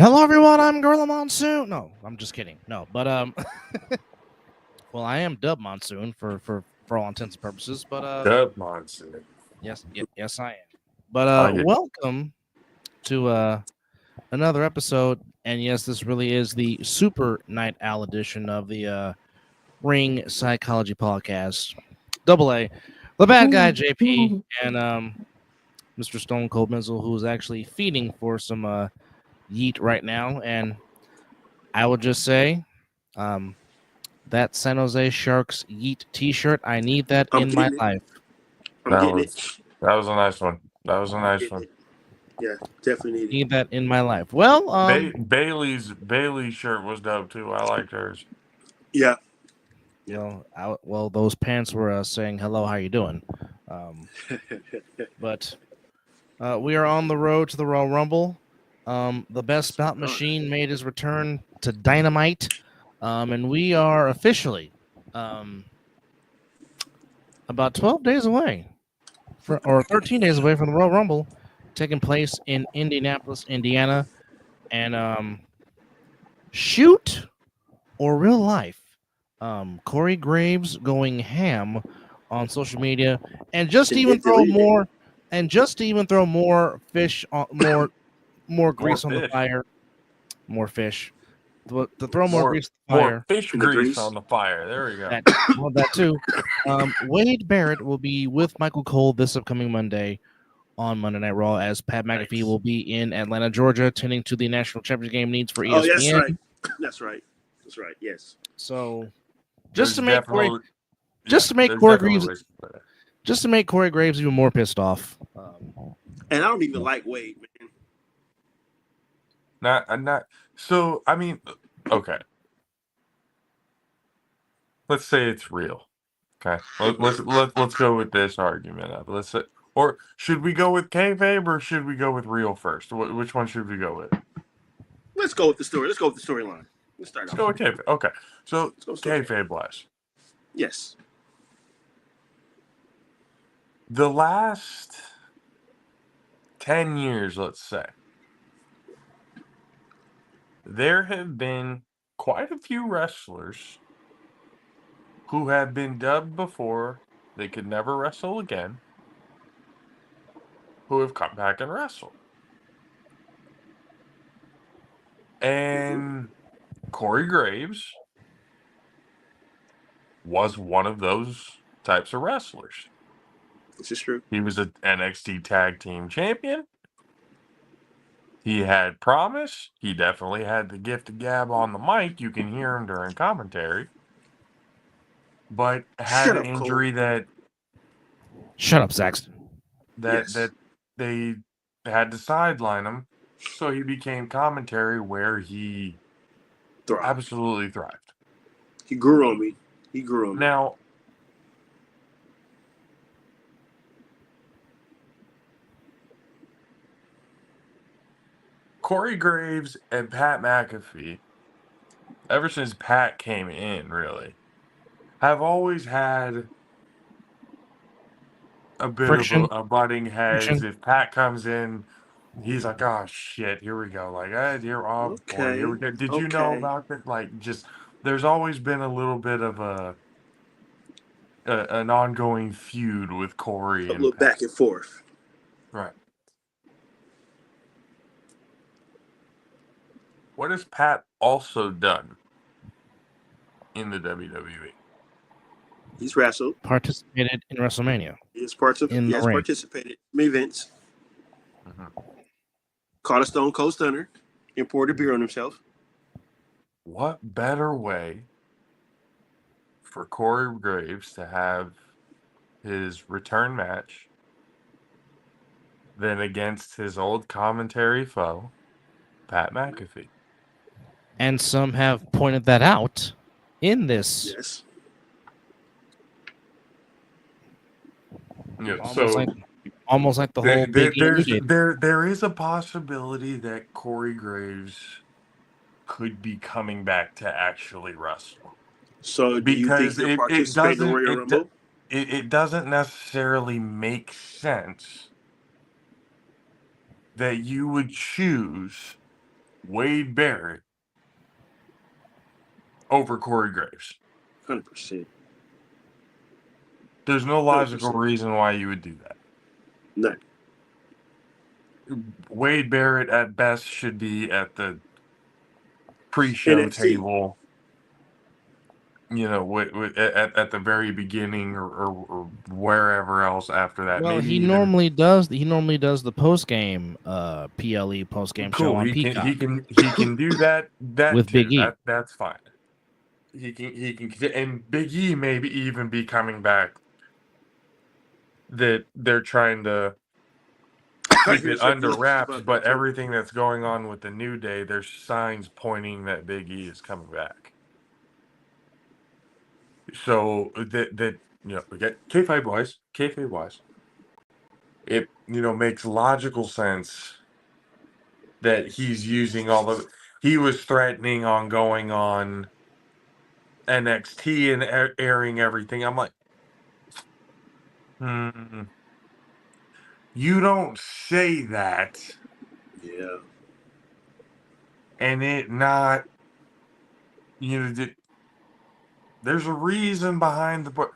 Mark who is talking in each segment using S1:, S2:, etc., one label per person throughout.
S1: Hello, everyone. I'm Gorilla Monsoon. No, I'm just kidding. No, but well, I am Dub Monsoon for all intents and purposes. But
S2: Dub monster.
S1: yes, I am. But
S2: I get
S1: welcome to another episode. And yes, this really is the Super Night Owl edition of the Ring Psychology Podcast. Double A, the bad guy JP, and Mr. Stone Cold Mizzle, who's actually feeding for some yeet right now. And I would just say, um, that San Jose Sharks Yeet T-shirt. I need that
S3: I'm
S1: in my
S3: getting it.
S1: life.
S3: I'm
S2: that
S3: getting
S2: was
S3: it.
S2: that was a nice one. That was a
S3: I'm
S2: nice
S3: getting
S2: one.
S3: it. Yeah, definitely need it.
S1: Need that in my life. Well,
S2: Bailey's shirt was dope too. I liked hers.
S3: Yeah.
S1: well, those pants were saying hello. How you doing? But we are on the road to the Royal Rumble. The best spout machine made his return to Dynamite, and we are officially about 12 days away, or 13 days away from the Royal Rumble, taking place in Indianapolis, Indiana, and shoot or real life. Corey Graves going ham on social media, and just to even throw more, fish on more grease on the
S2: fish.
S1: fire, more fish. To throw more grease on the
S2: More
S1: fire.
S2: fish
S3: In the
S2: grease
S3: grease.
S2: on the fire. There we go.
S1: That too. Wade Barrett will be with Michael Cole this upcoming Monday on Monday Night Raw, as Pat McAfee
S3: Nice.
S1: will be in Atlanta, Georgia, attending to the National Championship Game needs for ESPN.
S3: Oh, that's right. That's right. That's right. Yes.
S1: So
S2: There's
S1: just to make Corey
S2: there's
S1: Graves,
S2: ways to put it.
S1: just to make Corey Graves even more pissed off.
S3: And I don't even like Wade, man.
S2: Not. So I mean, okay. Let's say it's real. Okay. Let's go with this argument up. Or should we go with kayfabe or should we go with real first? Which one should we go with?
S3: Let's go with the story. Let's go with the storyline.
S2: Let's go with kayfabe. Okay. So
S3: Let's go with story.
S2: kayfabe wise.
S3: Yes.
S2: The last 10 years, let's say, there have been quite a few wrestlers who have been dubbed before they could never wrestle again, who have come back and wrestled. And Corey Graves was one of those types of wrestlers.
S3: This is true.
S2: He was an NXT Tag Team Champion. He had promise. He definitely had the gift of gab on the mic. You can hear him during commentary. But had an injury that...
S1: Shut up, Saxton.
S2: That they had to sideline him. So he became commentary where he absolutely thrived.
S3: He grew on me.
S2: Now, Corey Graves and Pat McAfee, ever since Pat came in, really, have always had a bit
S1: Friction.
S2: of a butting heads.
S1: Friction.
S2: If Pat comes in, he's like, "Oh shit, here we go!" Like, "Here, boy, here we go." Did you know about that? Like, just there's always been a little bit of an ongoing feud with Corey and
S3: little
S2: Pat.
S3: back and forth.
S2: Right. What has Pat also done in the WWE?
S3: He's wrestled.
S1: Participated in WrestleMania.
S3: He has participated in events. Caught a Stone Cold Stunner. Imported beer on himself.
S2: What better way for Corey Graves to have his return match than against his old commentary foe, Pat McAfee?
S1: And some have pointed that out in this.
S3: Yes.
S2: Yeah,
S1: almost like the whole big
S2: there is a possibility that Corey Graves could be coming back to actually wrestle.
S3: So do you think he'll participate in the Royal Rumble?
S2: It doesn't necessarily make sense that you would choose Wade Barrett over Corey Graves.
S3: 100%.
S2: There's no logical reason why you would do that.
S3: None.
S2: Wade Barrett at best should be at the pre-show table, at the very beginning or wherever else after that.
S1: Well,
S2: Maybe
S1: he normally does the post game PLE post game show on Peacock.
S2: He can do that
S1: with
S2: too.
S1: Big E.
S2: That's fine. He can and Big E maybe even be coming back. That they're trying to keep it under wraps, but everything that's going on with the New Day, there's signs pointing that Big E is coming back. So that we get kayfabe wise, it makes logical sense that he's using all of. He was threatening on going on NXT and airing everything. I'm like, you don't say that.
S3: Yeah.
S2: And it not, there's a reason behind the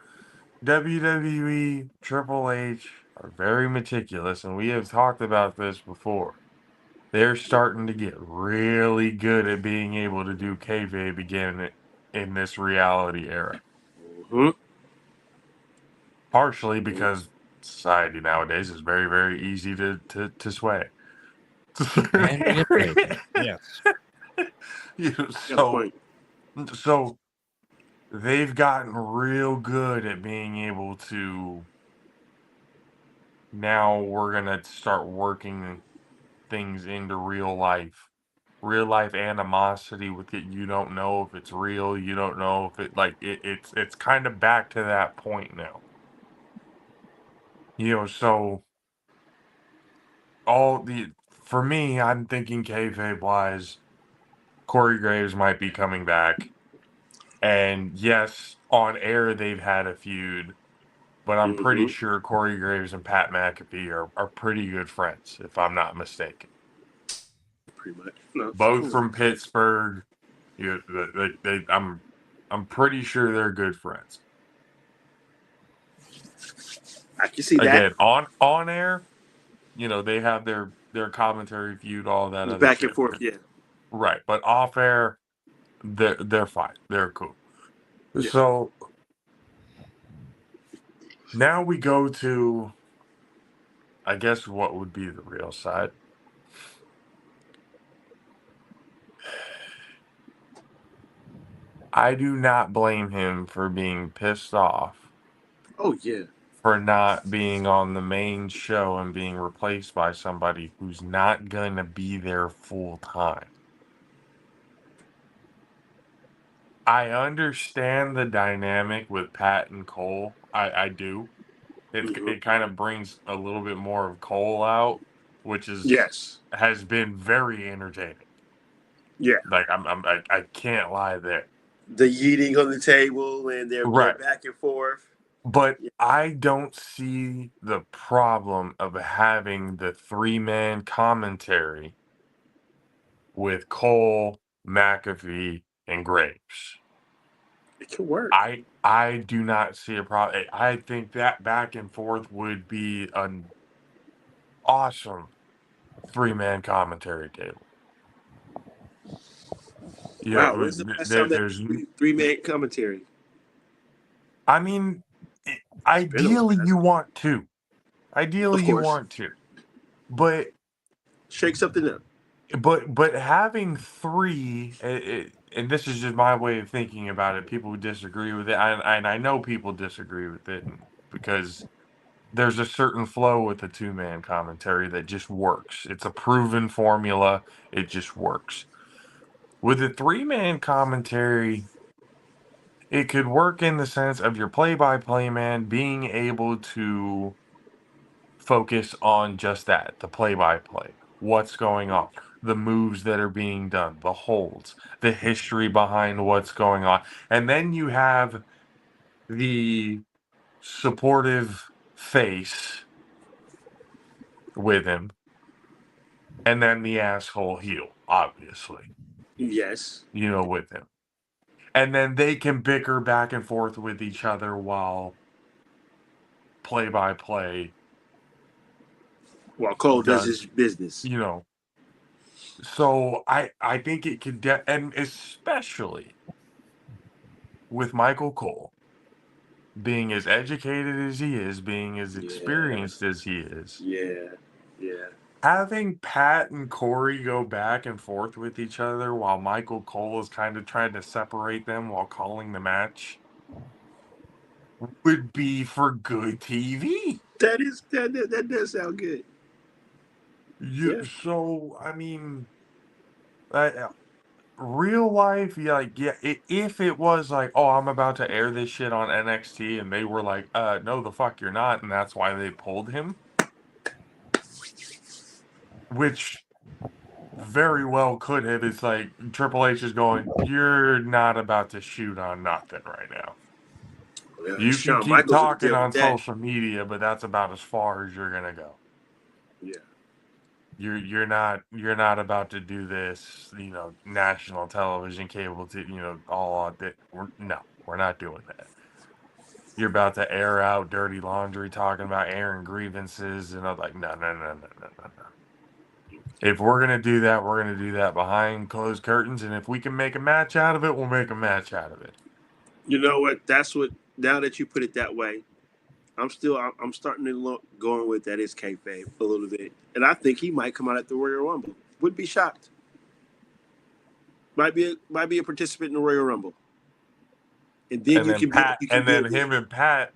S2: WWE, Triple H are very meticulous, and we have talked about this before. They're starting to get really good at being able to do kayfabe again in this reality era.
S3: Mm-hmm.
S2: Partially because society nowadays is very, very easy to sway.
S1: And manipulate. Yes.
S2: So they've gotten real good at being able to. Now we're gonna start working things into real life animosity with it. You don't know if it's real. You don't know if it's kind of back to that point now. So for me, I'm thinking kayfabe wise, Corey Graves might be coming back. And yes, on air they've had a feud, but I'm pretty sure Corey Graves and Pat McAfee are pretty good friends, if I'm not mistaken.
S3: Pretty much. No,
S2: both from Pittsburgh. I'm pretty sure they're good friends.
S3: I can see that.
S2: Again, on air, they have their commentary feud, all that other
S3: back
S2: shit.
S3: And forth, yeah.
S2: Right, but off air, they're fine. They're cool.
S3: Yeah.
S2: So now we go to, I guess, what would be the real side. I do not blame him for being pissed off.
S3: Oh, yeah.
S2: For not being on the main show and being replaced by somebody who's not going to be there full time. I understand the dynamic with Pat and Cole. I do. It kind of brings a little bit more of Cole out, which has been very entertaining.
S3: Yeah.
S2: Like I can't lie there.
S3: The yeeting on the table and they're back and forth.
S2: But I don't see the problem of having the 3-man commentary with Cole, McAfee, and Graves.
S3: It can work.
S2: I do not see a problem. I think that back and forth would be an awesome 3-man commentary table.
S3: Wow, when's the last time there's 3-man commentary?
S2: I mean, ideally you want to. But
S3: shake something up.
S2: But having 3, and this is just my way of thinking about it. People who disagree with it, and I know people disagree with it because there's a certain flow with the 2-man commentary that just works. It's a proven formula. It just works. With the 3-man commentary, it could work in the sense of your play-by-play man being able to focus on just that, the play-by-play. What's going on, the moves that are being done, the holds, the history behind what's going on. And then you have the supportive face with him, and then the asshole heel. obviously,
S3: Yes.
S2: with him. And then they can bicker back and forth with each other while play-by-play
S3: While Cole does his
S2: does,
S3: business.
S2: So I think it could, and especially with Michael Cole being as educated as he is, being as experienced as he is,
S3: Yeah.
S2: having Pat and Corey go back and forth with each other while Michael Cole is kind of trying to separate them while calling the match would be for good TV.
S3: That does sound good. Yeah.
S2: So I mean, real life, if it was like, oh, I'm about to air this shit on NXT, and they were like, no, the fuck you're not, and that's why they pulled him, which very well could have. It's like Triple H is going, you're not about to shoot on nothing right now.
S3: Well,
S2: You can
S3: Shawn
S2: keep
S3: Michaels would
S2: talking
S3: deal
S2: on
S3: with that.
S2: social media, but that's about as far as you're gonna go.
S3: Yeah.
S2: You're not about to do this, national television, cable, all on that. We're not doing that. You're about to air out dirty laundry, talking about airing grievances, and I'm like, no. If we're gonna do that, we're gonna do that behind closed curtains, and if we can make a match out of it, we'll make a match out of it.
S3: You know what? That's what. Now that you put it that way, I'm starting to look going with that is kayfabe a little bit, and I think he might come out at the Royal Rumble. Would be shocked. Might be a participant in the Royal Rumble, and then
S2: And
S3: you
S2: then
S3: can build.
S2: Pat,
S3: You can
S2: and then
S3: build it.
S2: him and Pat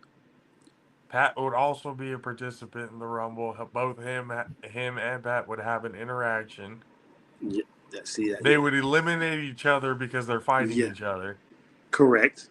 S2: would also be a participant in the Rumble. Both him and Pat would have an interaction.
S3: Yeah. See that?
S2: They
S3: Yeah.
S2: would eliminate each other because they're fighting
S3: Yeah.
S2: each other.
S3: Correct.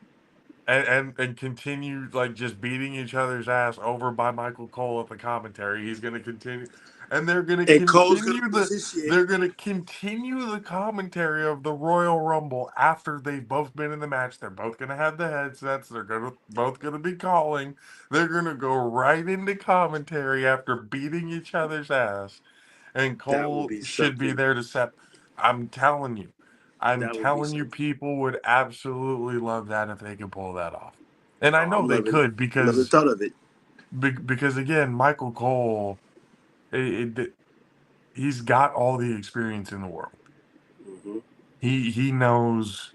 S2: And continue like just beating each other's ass over by Michael Cole at the commentary. He's gonna continue, and
S3: And Cole's gonna lose his shit.
S2: they're gonna continue the commentary of the Royal Rumble after they've both been in the match. They're both gonna have the headsets. They're both gonna be calling. They're gonna go right into commentary after beating each other's ass, and
S3: That would
S2: Cole
S3: be
S2: should be
S3: something.
S2: there to set. I'm telling you. I'm
S3: That would be
S2: telling you,
S3: something.
S2: people would absolutely love that if they could pull that off. And I
S3: Oh,
S2: know
S3: I'm
S2: they
S3: loving.
S2: could
S3: I love the
S2: because
S3: thought of it.
S2: because again, Michael Cole, he's got all the experience in the world.
S3: Mm-hmm.
S2: He knows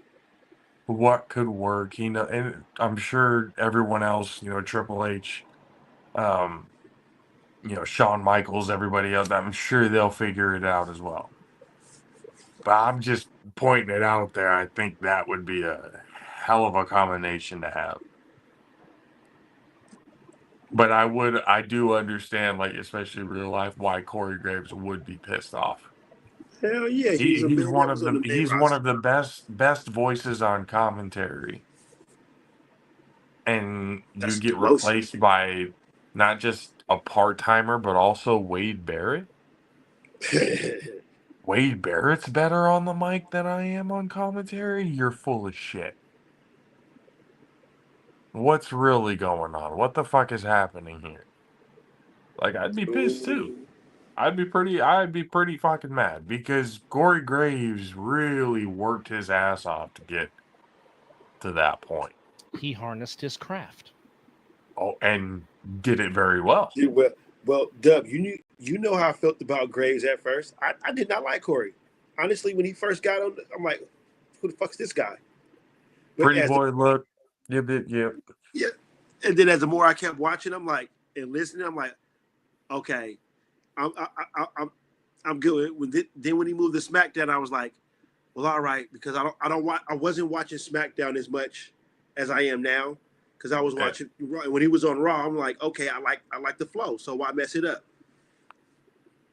S2: what could work. And I'm sure everyone else, Triple H, um, Shawn Michaels, everybody else, I'm sure they'll figure it out as well. But I'm just pointing it out there. I think that would be a hell of a combination to have. But I do understand, like, especially real life, why Corey Graves would be pissed off.
S3: Hell yeah, he was a
S2: He's
S3: man
S2: one
S3: that
S2: of
S3: was on
S2: the
S3: the main
S2: he's one
S3: roster.
S2: of the best voices on commentary, and you
S3: That's
S2: get
S3: explosive.
S2: replaced by not just a part timer, but also Wade Barrett. Wade Barrett's better on the mic than I am on commentary. You're full of shit. What's really going on? What the fuck is happening here? Like, I'd be pissed too.
S3: Ooh.
S2: I'd be pretty fucking mad because Corey Graves really worked his ass off to get to that point.
S1: He harnessed his craft.
S2: Oh, and did it very well.
S3: Dude, well, Dub, you know how I felt about Graves at first. I did not like Corey. Honestly, when he first got on, I'm like, who the fuck's this guy? But
S2: Pretty boy look. Yep.
S3: yeah, and then as the more I kept watching, I'm like and listening, I'm like, okay, I'm good. Then when he moved to SmackDown, I was like, well, all right, because I wasn't watching SmackDown as much as I am now because I was watching when he was on Raw. I'm like, okay, I like the flow, so why mess it up?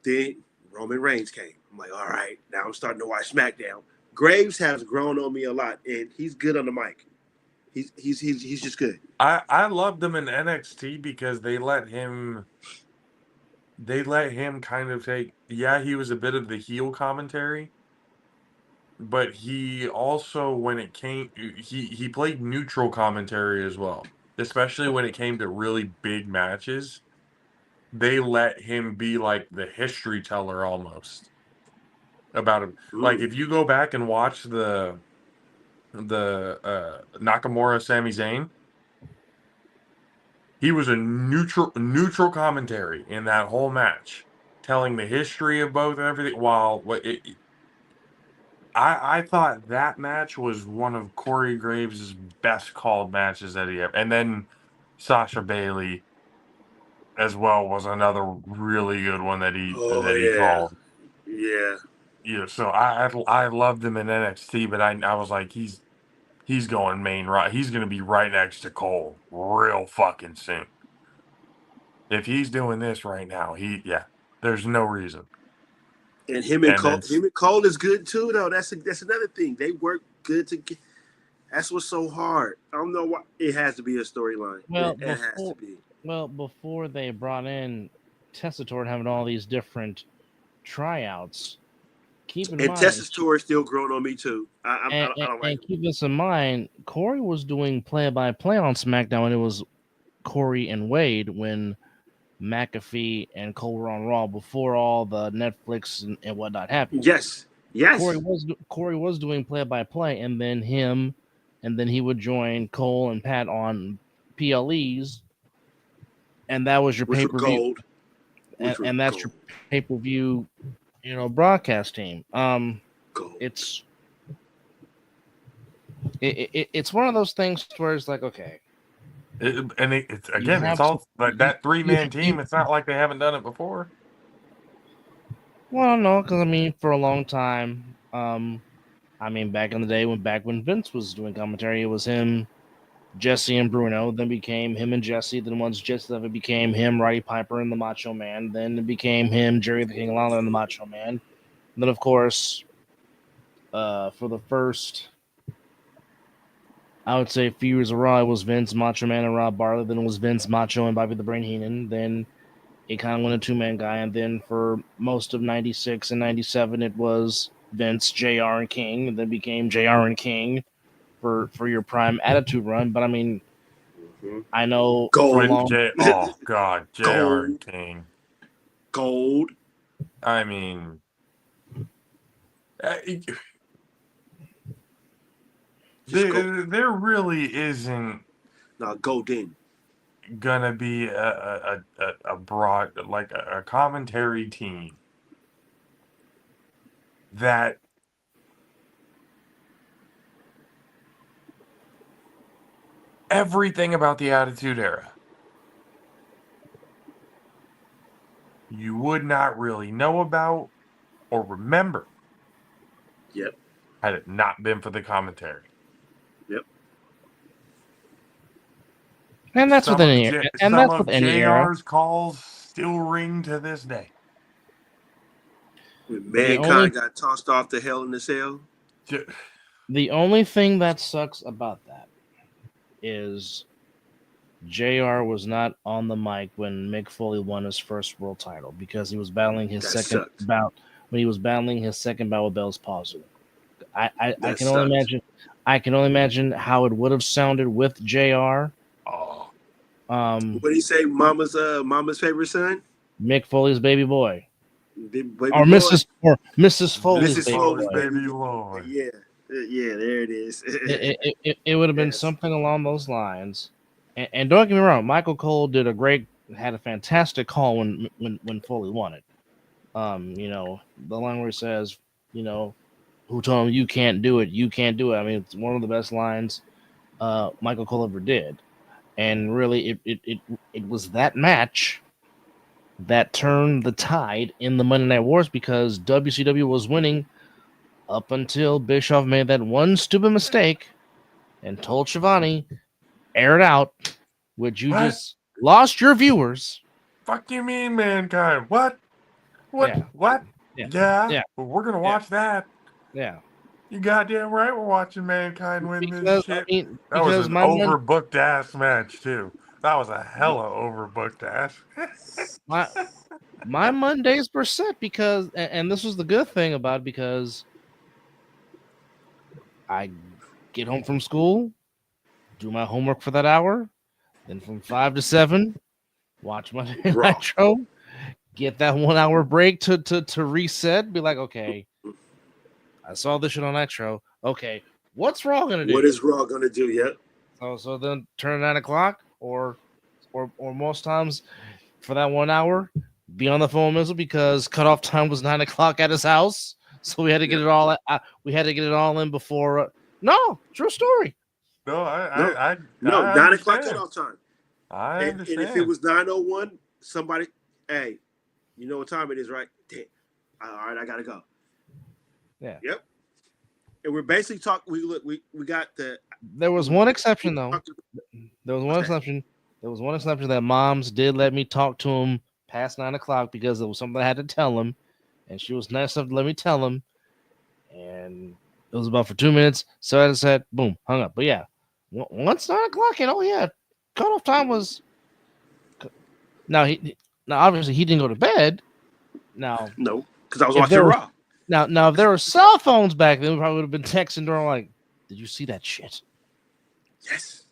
S3: Then Roman Reigns came. I'm like, all right, now I'm starting to watch SmackDown. Graves has grown on me a lot, and he's good on the mic. He's just good.
S2: I loved him in NXT because they let him kind of take. Yeah, he was a bit of the heel commentary, but he also, when it came, he played neutral commentary as well, especially when it came to really big matches. They let him be like the history teller almost. about him. Like if you go back and watch the Nakamura Sami Zayn, he was a neutral commentary in that whole match, telling the history of both and everything. While I thought that match was one of Corey Graves' best called matches that he ever. And then Sasha Bailey as well was another really good one that he called.
S3: Yeah.
S2: Yeah, so I loved him in NXT, but I was like he's going main right. He's going to be right next to Cole real fucking soon. If he's doing this right now, there's no reason.
S3: And him and Cole is good too, though. That's another thing. They work good together. That's what's so hard. I don't know why it has to be a storyline.
S1: Well,
S3: it has to be.
S1: Well, before they brought in Tessitore having all these different tryouts, keep in mind.
S3: Tessitore is still growing on me too. I don't like.
S1: And keep this in mind. Corey was doing play-by-play on SmackDown when it was Corey and Wade when McAfee and Cole were on Raw before all the Netflix and whatnot happened.
S3: Yes.
S1: Corey was doing play-by-play, and then he would join Cole and Pat on PLEs, and that was your pay-per-view. And that's your pay-per-view, broadcast team. It's one of those things where it's like, okay.
S2: It's all like that 3-man team. It's not like they haven't done it before.
S1: Well, no, because for a long time, back in the day when Vince was doing commentary, it was him, Jesse, and Bruno. Then became him and Jesse. Then once Jesse left, it became him, Roddy Piper, and the Macho Man. Then it became him, Jerry the King Lawler, and the Macho Man. And then, of course, for the first, I would say, a few years of Raw, it was Vince, Macho Man, and Rob Bartlett. Then it was Vince, Macho, and Bobby the Brain Heenan. Then it kind of went a two-man guy. And then for most of 96 and 97, it was Vince, JR, and King. And then became JR and King for your prime Attitude Run. But, I know
S3: Gold.
S2: Oh, God. JR and King.
S3: Gold.
S2: There really isn't
S3: golden
S2: gonna be a broad, like a commentary team that everything about the Attitude Era you would not really know about or remember.
S3: Yep.
S2: Had it not been for the commentary.
S3: Yep.
S1: And that's with any era. And that's with any era.
S2: JR's calls still ring to this day.
S3: When Mankind got tossed off to Hell in the Cell.
S1: The only thing that sucks about that is JR was not on the mic when Mick Foley won his first world title because he was battling his second bout with Bell's palsy. I can only imagine how it would have sounded with JR.
S2: Oh.
S3: What did he say? Mama's favorite son?
S1: Mick Foley's baby boy.
S3: Mrs.
S1: Foley's
S3: baby boy. Yeah, there it is.
S1: It would have been something along those lines. And don't get me wrong, Michael Cole had a fantastic call when Foley won it. The line where he says, who told him you can't do it? You can't do it. It's one of the best lines Michael Cole ever did. And really, it was that match that turned the tide in the Monday Night Wars because WCW was winning up until Bischoff made that one stupid mistake and told Shivani, air it out, which you just lost your viewers.
S2: Fuck you mean, Mankind? What?
S1: Yeah.
S2: What?
S1: Yeah.
S2: Well, we're going to watch that.
S1: Yeah.
S2: You goddamn right we're watching Mankind win this shit. That was an overbooked ass match, too. That was a hella overbooked ass.
S1: My Mondays were set because, and this was the good thing about it, because I get home from school, do my homework for that hour, then from 5 to 7, watch my Nitro, get that 1 hour break to reset, be like, okay, I saw this shit on Nitro. Okay, what's Raw gonna do?
S3: What is Raw gonna do? Yep.
S1: So then turn 9 o'clock, or most times for that 1 hour, be on the phone with Mizzle because cutoff time was 9 o'clock at his house. So we had to get
S3: Yeah.
S1: it all. We had to get it all in before. No, true story.
S2: No,
S3: No,
S2: I
S3: 9 o'clock
S2: understand.
S3: cutoff time.
S2: I
S3: And
S2: understand.
S3: if it was 9:01, somebody, hey, you know what time it is, right? Damn. All right, I gotta go.
S1: Yeah.
S3: Yep. And we're basically talking. We got the.
S1: There was one exception though.
S3: What's
S1: There was one
S3: that?
S1: exception. There was one exception that moms did let me talk to him past 9 o'clock because there was something I had to tell him, and she was nice enough to let me tell him. And it was about for 2 minutes. So I said, boom, hung up. But yeah, once 9 o'clock, yeah, cutoff time was. Now obviously he didn't go to bed. Now
S3: No, because I was
S1: if
S3: watching
S1: there was,
S3: Raw.
S1: now if there were cell phones back then, we probably would have been texting during like, did you see that shit?
S3: Yes.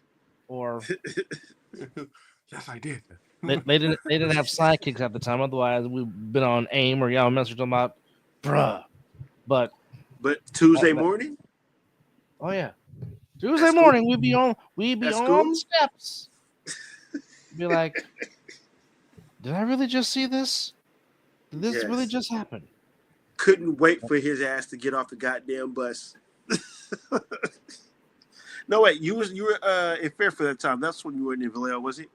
S1: Or
S2: Yes, I did.
S1: they didn't have sidekicks at the time. Otherwise, we've been on AIM or y'all message talking about, bruh. But
S3: Tuesday morning.
S1: oh yeah, Tuesday
S3: That's
S1: morning
S3: cool.
S1: we'd be
S3: That's
S1: on
S3: cool.
S1: the steps. Be like, did I really just see this? Did this really
S3: Yes.
S1: just happen?
S3: Couldn't wait for his ass to get off the goddamn bus. No, wait, you were in Fairfield at the time. That's when you were in Vallejo, was it?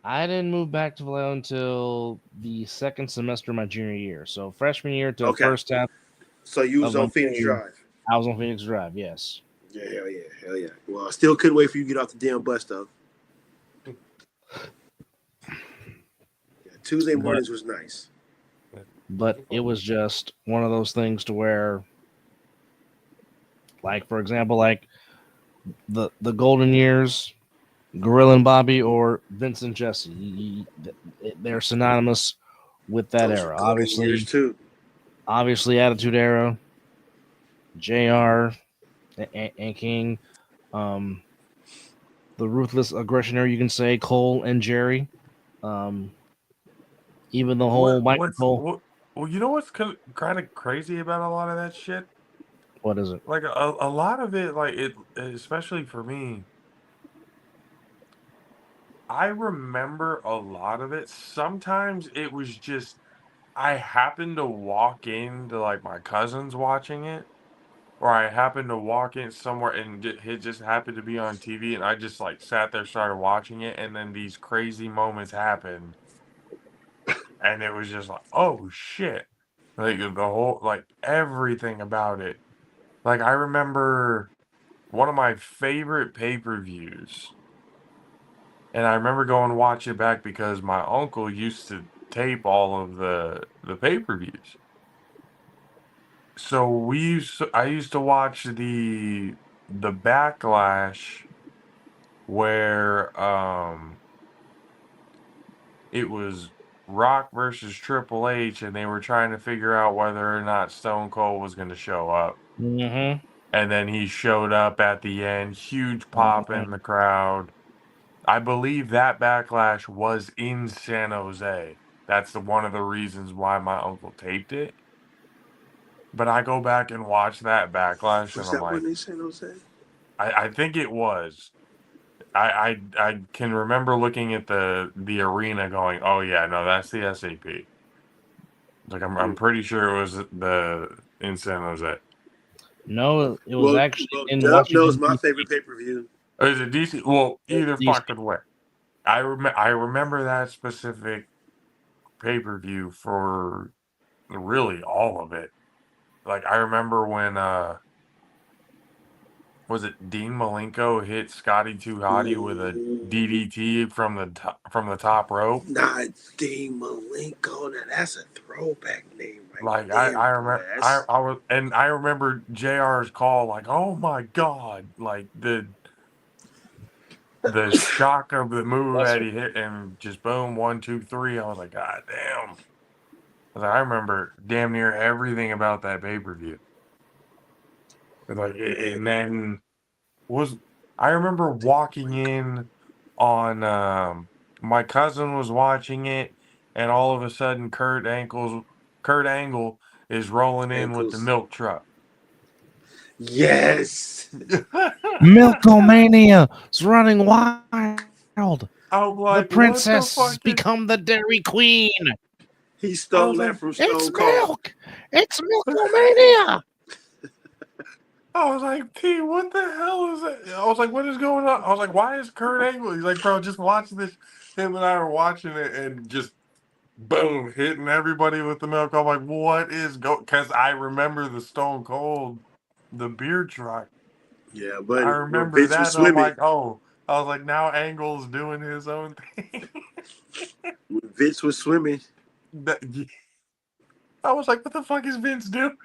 S1: I didn't move back to Vallejo until the second semester of my junior year. So freshman year to
S3: Okay.
S1: first half.
S3: So you was
S1: of
S3: on Phoenix
S1: my-
S3: Drive.
S1: I was on Phoenix Drive. Yes.
S3: Yeah, hell yeah. Well, I still couldn't wait for you to get off the damn bus though. Yeah, Tuesday mornings was nice.
S1: But it was just one of those things to where, like for example, like the golden years, Gorilla and Bobby or Vince and Jesse, they're synonymous with that
S3: Those were
S1: era.
S3: golden years too.
S1: Obviously, Attitude Era, JR and King, the Ruthless Aggression Era, you can say Cole and Jerry, even the whole Michael.
S2: Well, you know what's kind of crazy about a lot of that shit?
S1: What is it?
S2: Like a lot of it, like it, especially for me. I remember a lot of it. Sometimes it was just I happened to walk into like my cousins watching it, or I happened to walk in somewhere and it just happened to be on TV, and I just like sat there, started watching it, and then these crazy moments happened, and it was just like, oh shit, like the whole like everything about it. Like I remember one of my favorite pay-per-views. And I remember going to watch it back because my uncle used to tape all of the pay-per-views. So I used to watch the Backlash where it was Rock versus Triple H, and they were trying to figure out whether or not Stone Cold was going to show up.
S1: Mm-hmm.
S2: And then he showed up at the end, huge pop in the crowd. I believe that Backlash was in San Jose. That's one of the reasons why my uncle taped it. But I go back and watch that Backlash, and
S3: Was
S2: I'm
S3: that
S2: like,
S3: when they San Jose?
S2: I think it was. I can remember looking at the arena, going, oh yeah, no, that's the SAP. Like I'm pretty sure it was in San Jose.
S1: No, it was actually in
S3: Dub knows
S1: Washington.
S3: my
S1: DC.
S3: favorite pay-per-view.
S2: Or is it DC? Well, either
S1: DC.
S2: fucking way. I remember that specific pay-per-view for really all of it. Like I remember when was it Dean Malenko hit Scotty 2 Hotty with a DDT from the top rope?
S3: Not Dean Malenko. Now that's a throwback name right
S2: Like
S3: there.
S2: I remember I remember JR's call, like, oh my god, like the shock of the move that he hit, and just boom, 1, 2, 3. I was like, god damn. I remember damn near everything about that pay-per-view. Like, and then I remember walking in on my cousin was watching it, and all of a sudden Kurt Angle is rolling in
S3: And
S2: with the milk truck.
S3: yes.
S1: Milkomania is running wild.
S2: I'm
S1: The
S2: like, what the
S1: princess has
S2: fuck?
S1: become the Dairy Queen.
S3: He stole that
S2: like,
S3: from
S1: It's
S3: Stone Cold.
S1: milk. It's Milkomania.
S2: I was like, P, what the hell is that? I was like, what is going on? I was like, why is Kurt Angle? He's like, bro, just watch this. Him and I were watching it and just boom, hitting everybody with the milk. I'm like, what is going? Because I remember the Stone Cold, the beer truck.
S3: Yeah,
S2: I
S3: buddy. When
S2: remember
S3: Vince
S2: that.
S3: was
S2: And I'm
S3: swimming,
S2: like, oh, I was like, now Angle's doing his own thing. I was like, what the fuck is Vince doing?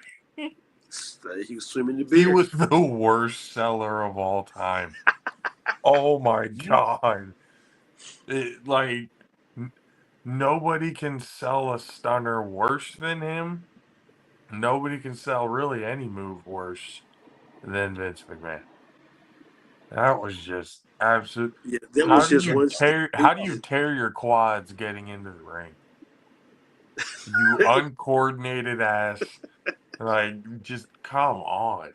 S3: he was swimming the
S2: He
S3: beer.
S2: was the worst seller of all time. Oh my God. Like, nobody can sell a stunner worse than him. Nobody can sell really any move worse than Vince McMahon. That was just absolute.
S3: Yeah, that was just one step.
S2: How do you tear your quads getting into the ring? You uncoordinated ass. Like, just come on.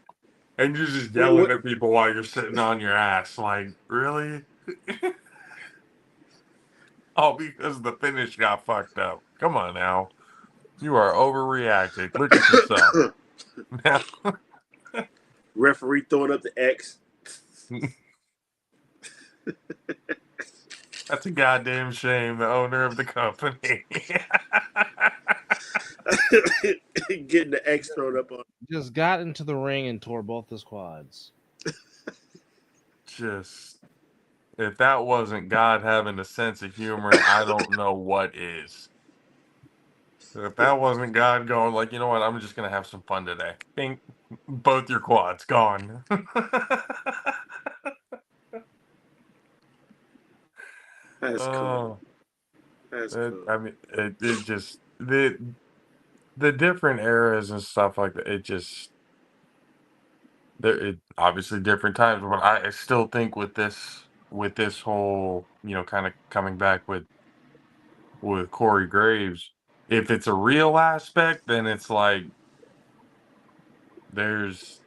S2: And you're just yelling at people while you're sitting on your ass. Like, really? All because the finish got fucked up. Come on now. You are overreacting. Look at yourself. Now,
S3: Referee throwing up the X.
S2: that's a goddamn shame, the owner of the company.
S3: Getting the X thrown up on.
S1: Just got into the ring and tore both his quads.
S2: Just, if that wasn't God having a sense of humor, I don't know what is. If that wasn't God going like, you know what, I'm just going to have some fun today. Bing, both your quads gone.
S3: That's cool. That's cool.
S2: I mean, it just, the different eras and stuff like that, it just, it obviously different times, but I still think with this whole, kind of coming back with Corey Graves, if it's a real aspect, then it's like there's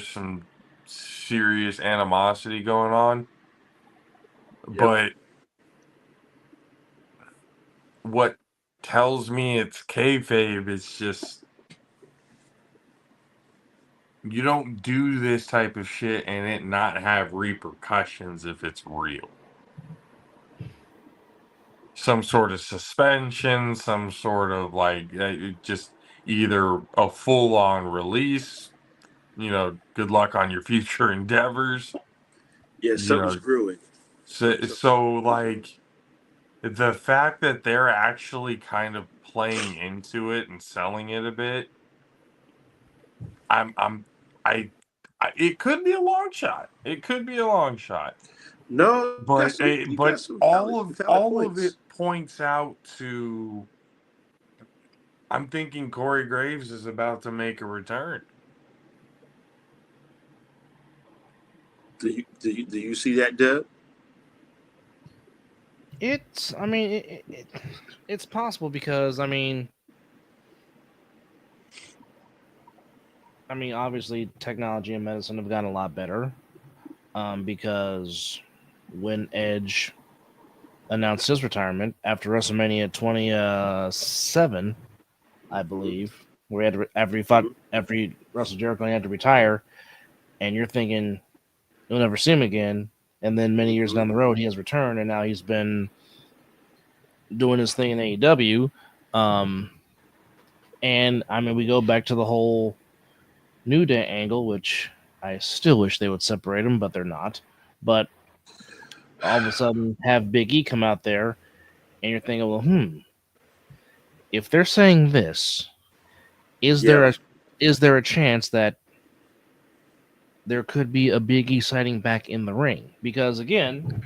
S2: some serious animosity going on.
S3: Yep.
S2: But what tells me it's kayfabe is just you don't do this type of shit and it not have repercussions if it's real. Some sort of suspension, some sort of like just either a full on release, good luck on your future endeavors.
S3: Yeah,
S2: You
S3: something's
S2: know,
S3: brewing.
S2: so like the fact that they're actually kind of playing into it and selling it a bit, I'm I, it could be a long shot. It could be a long shot.
S3: No,
S2: But
S3: you got some valid
S2: all of it
S3: points.
S2: points out to I'm thinking Corey Graves is about to make a return.
S3: Do you see that, Dub?
S1: It's possible because obviously technology and medicine have gotten a lot better. Because when Edge announced his retirement after WrestleMania 27, I believe, where he had to, after Russell Jericho, he had to retire, and you're thinking you'll never see him again. And then many years down the road, he has returned, and now he's been doing his thing in AEW. And we go back to the whole New Day angle, which I still wish they would separate them, but they're not. But all of a sudden, have Big E come out there, and you're thinking, well, if they're saying this, is there a chance that there could be a Big E sighting back in the ring? Because again,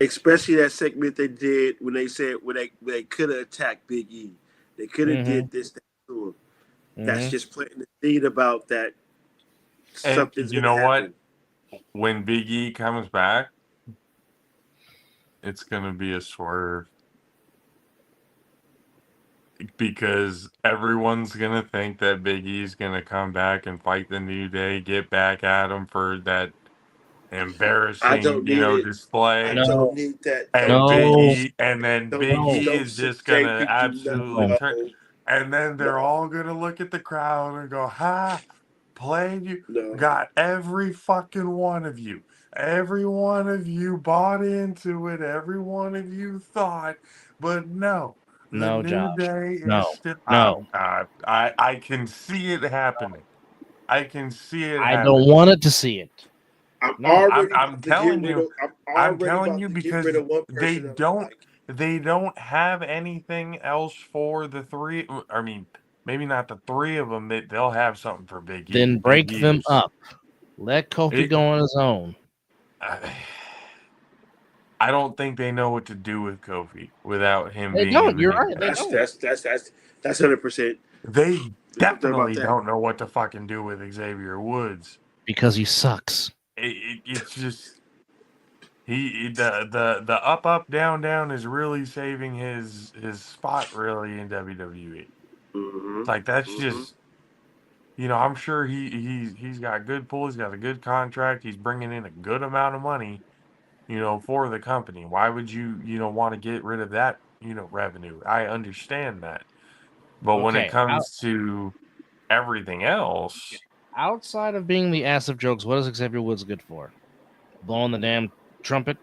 S3: especially that segment they did when they said when they could have attacked Big E, they could have did this to him. That's just planting the seed about that
S2: And
S3: something's
S2: you
S3: gonna
S2: know what?
S3: happen.
S2: When Big E comes back, it's gonna be a swerve. because everyone's gonna think that Big E's gonna come back and fight the New Day, get back at him for that
S3: I
S2: embarrassing,
S3: don't need it. I
S2: display.
S3: don't
S1: No,
S3: need that.
S2: And
S3: Don't
S2: Big
S1: no,
S3: JP.
S2: E, and then
S3: Don't
S2: Big
S1: no,
S2: E
S3: don't
S2: is just gonna
S3: JP do
S2: absolutely
S1: no,
S2: turn, and then they're
S3: no
S2: all gonna look at the crowd and go, "Ha, played you,
S3: no
S2: got every fucking one of you, every one of you bought into it, every one of you thought, but no, the
S1: no,
S2: New
S1: Josh.
S2: Day is
S1: No,
S2: still."
S1: no.
S2: I can see it happening. I can see it
S1: I don't
S2: happening.
S1: want it to see it.
S3: I'm
S1: No.
S3: already
S2: I'm
S3: about to get
S2: telling
S3: rid
S2: you.
S3: of. I'm
S2: I'm
S3: already
S2: telling
S3: about
S2: you
S3: to get rid
S2: because
S3: of one
S2: they
S3: person that I
S2: don't
S3: like.
S2: they don't have anything else for the three. I mean, maybe not the three of them. They'll have something for Big E.
S1: Then
S2: Big
S1: break
S2: E
S1: them
S2: is.
S1: up. Let Kofi
S2: It,
S1: go on his own.
S2: I, I don't think they know what to do with Kofi without him
S1: They
S2: being in
S1: don't.
S2: the
S1: You're
S2: New
S1: right.
S2: Day.
S1: They
S3: That's
S1: don't.
S3: that's that's that's that's 100%.
S2: They
S3: No doubt about
S2: definitely
S3: that.
S2: don't know what to fucking do with Xavier Woods.
S1: Because he sucks.
S2: It's just the up down is really saving his spot really in WWE.
S3: Mm-hmm.
S2: It's like that's
S3: Mm-hmm.
S2: just I'm sure he's got good pull. He's got a good contract. He's bringing in a good amount of money, for the company. Why would you want to get rid of that revenue? I understand that, but when it
S1: Okay.
S2: comes to everything else,
S1: Outside of being the ass of jokes, what is Xavier Woods good for? Blowing the damn trumpet?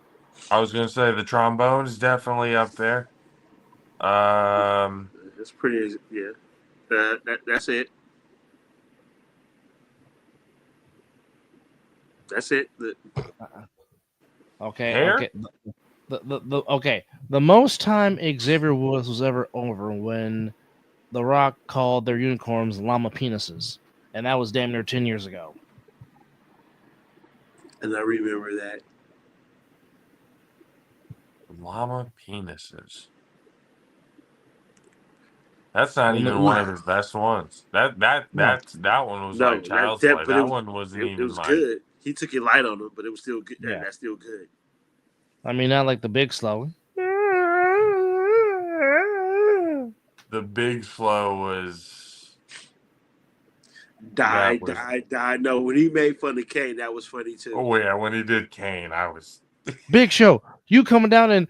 S2: I was gonna say the trombone is definitely up there. Um,
S3: It's pretty. Yeah. That's it. That's it.
S1: Okay.
S2: hair.
S1: Okay. Okay. The most time Xavier Woods was ever over when The Rock called their unicorns llama penises, and that was damn near 10 years ago.
S3: And I remember that.
S2: Llama penises. That's not
S1: When the
S2: even one of his best ones.
S1: no,
S2: That one was like
S3: No,
S2: child's play.
S3: but it
S2: That
S3: was
S2: one wasn't
S3: it
S2: even
S3: was
S2: like
S3: good. He took it light on him, but it was still good.
S1: yeah.
S3: That's still good.
S1: I mean, not like the big slow.
S2: the big slow was
S3: Die,
S2: that was
S3: die, die. No, when he made fun of Kane, that was funny too.
S2: oh yeah, when he did Kane, I was
S1: Big Show, you coming down and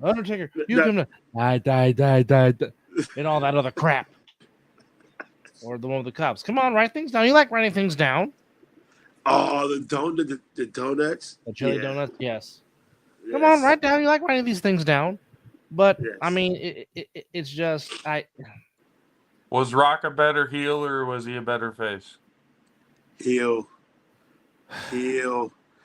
S1: Undertaker, you
S3: No,
S1: coming down, die, and all that other crap. Or the one with the cops. Come on, write things down. You like writing things down.
S3: oh, the donuts.
S1: The chili
S3: Yeah.
S1: donuts, yes.
S3: Yes.
S1: Come on, write down. You like writing these things down. But
S3: Yes.
S1: I mean, it's just
S2: Was Rock a better heel or was he a better face?
S3: Heel.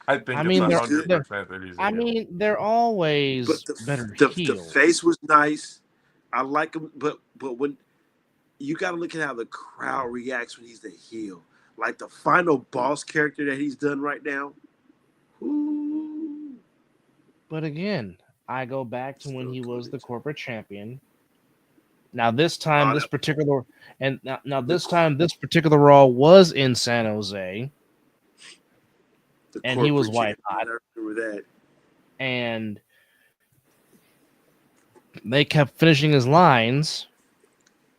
S2: I think
S1: I
S2: it's
S1: mean,
S2: 100% that he's a
S1: I
S2: heel.
S1: mean, they're always
S3: But
S1: better
S3: the
S1: heels.
S3: face was nice. I like him, but when you got to look at how the crowd reacts when he's the heel, like the final boss character that he's done right now. Ooh.
S1: But again, I go back to when
S3: So
S1: he was the
S3: good.
S1: corporate champion. Now this time, this particular this particular Raw was in San Jose, and he was white hot.
S3: I remember that.
S1: And they kept finishing his lines.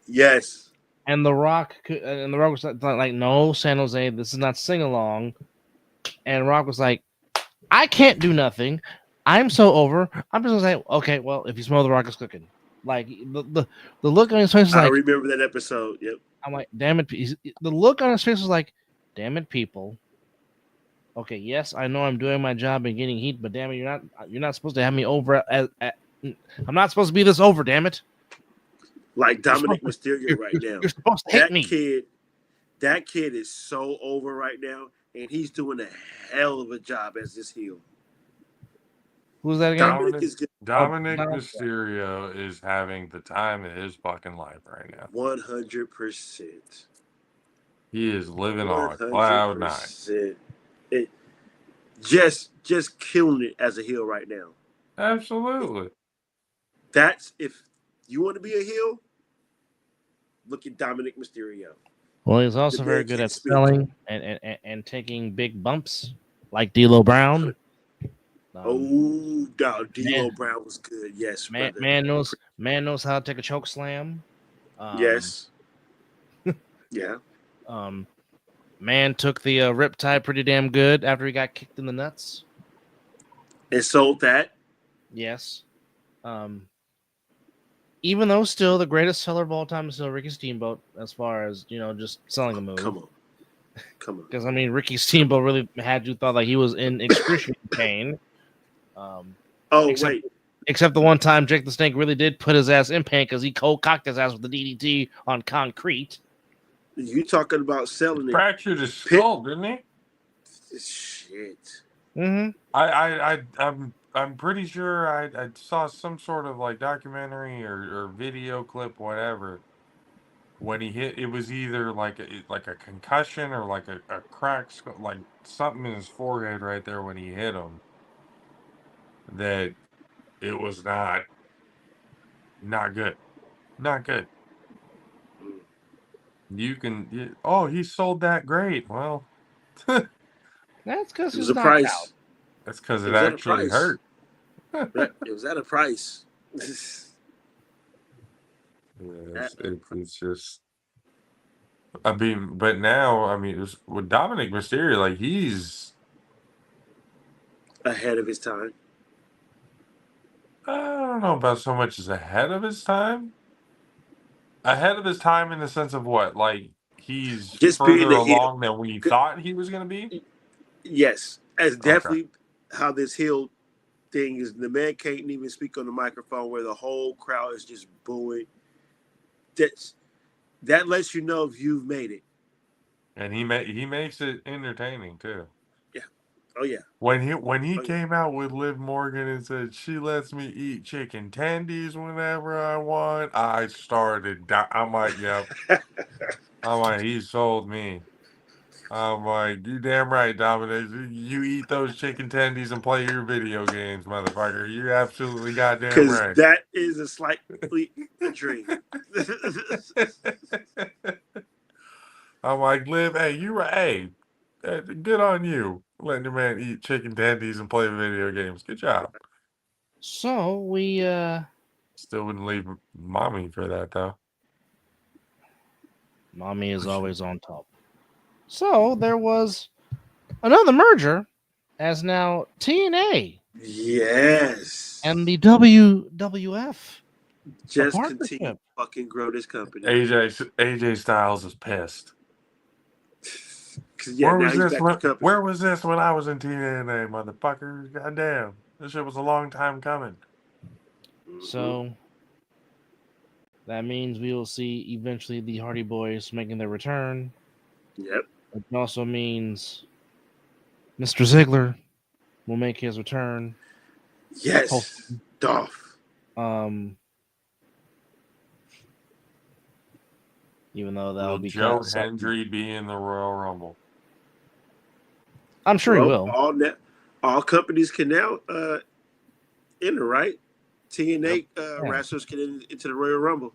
S3: Yes.
S1: And The Rock was like, no, San Jose, this is not sing along. And Rock was like, I can't do nothing. I'm so over. I'm just gonna say, okay, well, if you smell the Rock is cooking. Like the look on his face was
S3: I
S1: like,
S3: remember that episode. Yep.
S1: I'm like, damn it. The look on his face was like, damn it, people. Okay, yes, I know I'm doing my job and getting heat, but damn it, you're not supposed to have me over. I'm not supposed to be this over. Damn it.
S3: Like Dominic Mysterio right now.
S1: You're supposed to hate
S3: That
S1: me.
S3: That kid is so over right now, and he's doing a hell of a job as this heel.
S1: Who's that again?
S2: Dominic Mysterio is having the time of his fucking life right now.
S3: 100%.
S2: He is living on cloud nine.
S3: Just killing it as a heel right now.
S2: Absolutely.
S3: That's if you want to be a heel, look at Dominic Mysterio.
S1: Well, he's also very good at selling and taking big bumps, like D'Lo Brown.
S3: D'Lo Brown was good. Yes, brother.
S1: Man knows how to take a choke slam.
S3: Yes. Yeah.
S1: Man took the riptide pretty damn good after he got kicked in the nuts.
S3: And sold that.
S1: Yes. Even though still the greatest seller of all time is still Ricky Steamboat, as far as just selling a move.
S3: Come on.
S1: Because I mean, Ricky Steamboat really had you thought like he was in excruciating pain. Except the one time Jake the Snake really did put his ass in pain because he cold cocked his ass with the DDT on concrete.
S3: You talking about selling it?
S2: Fractured his skull, didn't he?
S3: Shit.
S1: Mm-hmm.
S2: I'm pretty sure I saw some sort of like documentary or video clip, whatever. When he hit, it was either like a concussion or like a crack, like something in his forehead right there when he hit him. That it was not good, not good. He sold that great. Well,
S1: That's because
S3: It was
S1: he's
S3: a
S1: knocked
S3: price.
S1: out.
S2: that's because
S3: It
S2: it
S3: was at a
S2: actually
S3: price.
S2: hurt.
S3: Right. It was at a price.
S2: It's just. I mean, but now, I mean, with Dominic Mysterio, like he's.
S3: Ahead of his time.
S2: I don't know about so much as ahead of his time. Ahead of his time in the sense of what? Like he's
S3: Just being
S2: further
S3: a heel.
S2: along than we thought he was going to be?
S3: Yes. That's
S2: Okay.
S3: definitely how this heel thing is. The man can't even speak on the microphone where the whole crowd is just booing. That lets you know if you've made it.
S2: And he makes it entertaining too.
S3: Yeah. Oh yeah.
S2: When he came out with Liv Morgan and said she lets me eat chicken tendies whenever I want, I started. I'm like, yep. I'm like, he sold me. I'm like, you damn right, Dominic. You eat those chicken tendies and play your video games, motherfucker. You're absolutely goddamn
S3: Because
S2: right.
S3: that is a slightly a dream.
S2: I'm like, Liv, hey, you right. Hey, good on you. Letting your man eat chicken tendies and play video games. Good job.
S1: So we
S2: Still wouldn't leave mommy for that though.
S1: mommy is always on top. So there was another merger, as now TNA
S3: Yes.
S1: and the WWF.
S3: Just
S1: partnership.
S3: continue to fucking grow this company.
S2: AJ Styles is pissed.
S3: Yeah, now he's back to the company.
S2: Where was this when I was in TNA, motherfucker? Goddamn. This shit was a long time coming.
S1: So that means we will see eventually the Hardy Boys making their return.
S3: Yep.
S1: It also means Mr. Ziggler will make his return.
S3: Yes.
S1: Hopefully.
S3: Dolph.
S1: Even though that'll be
S2: Joe Hendry be in the Royal Rumble?
S1: I'm sure he will.
S3: All companies can now enter, right? TNA wrestlers can enter into the Royal Rumble.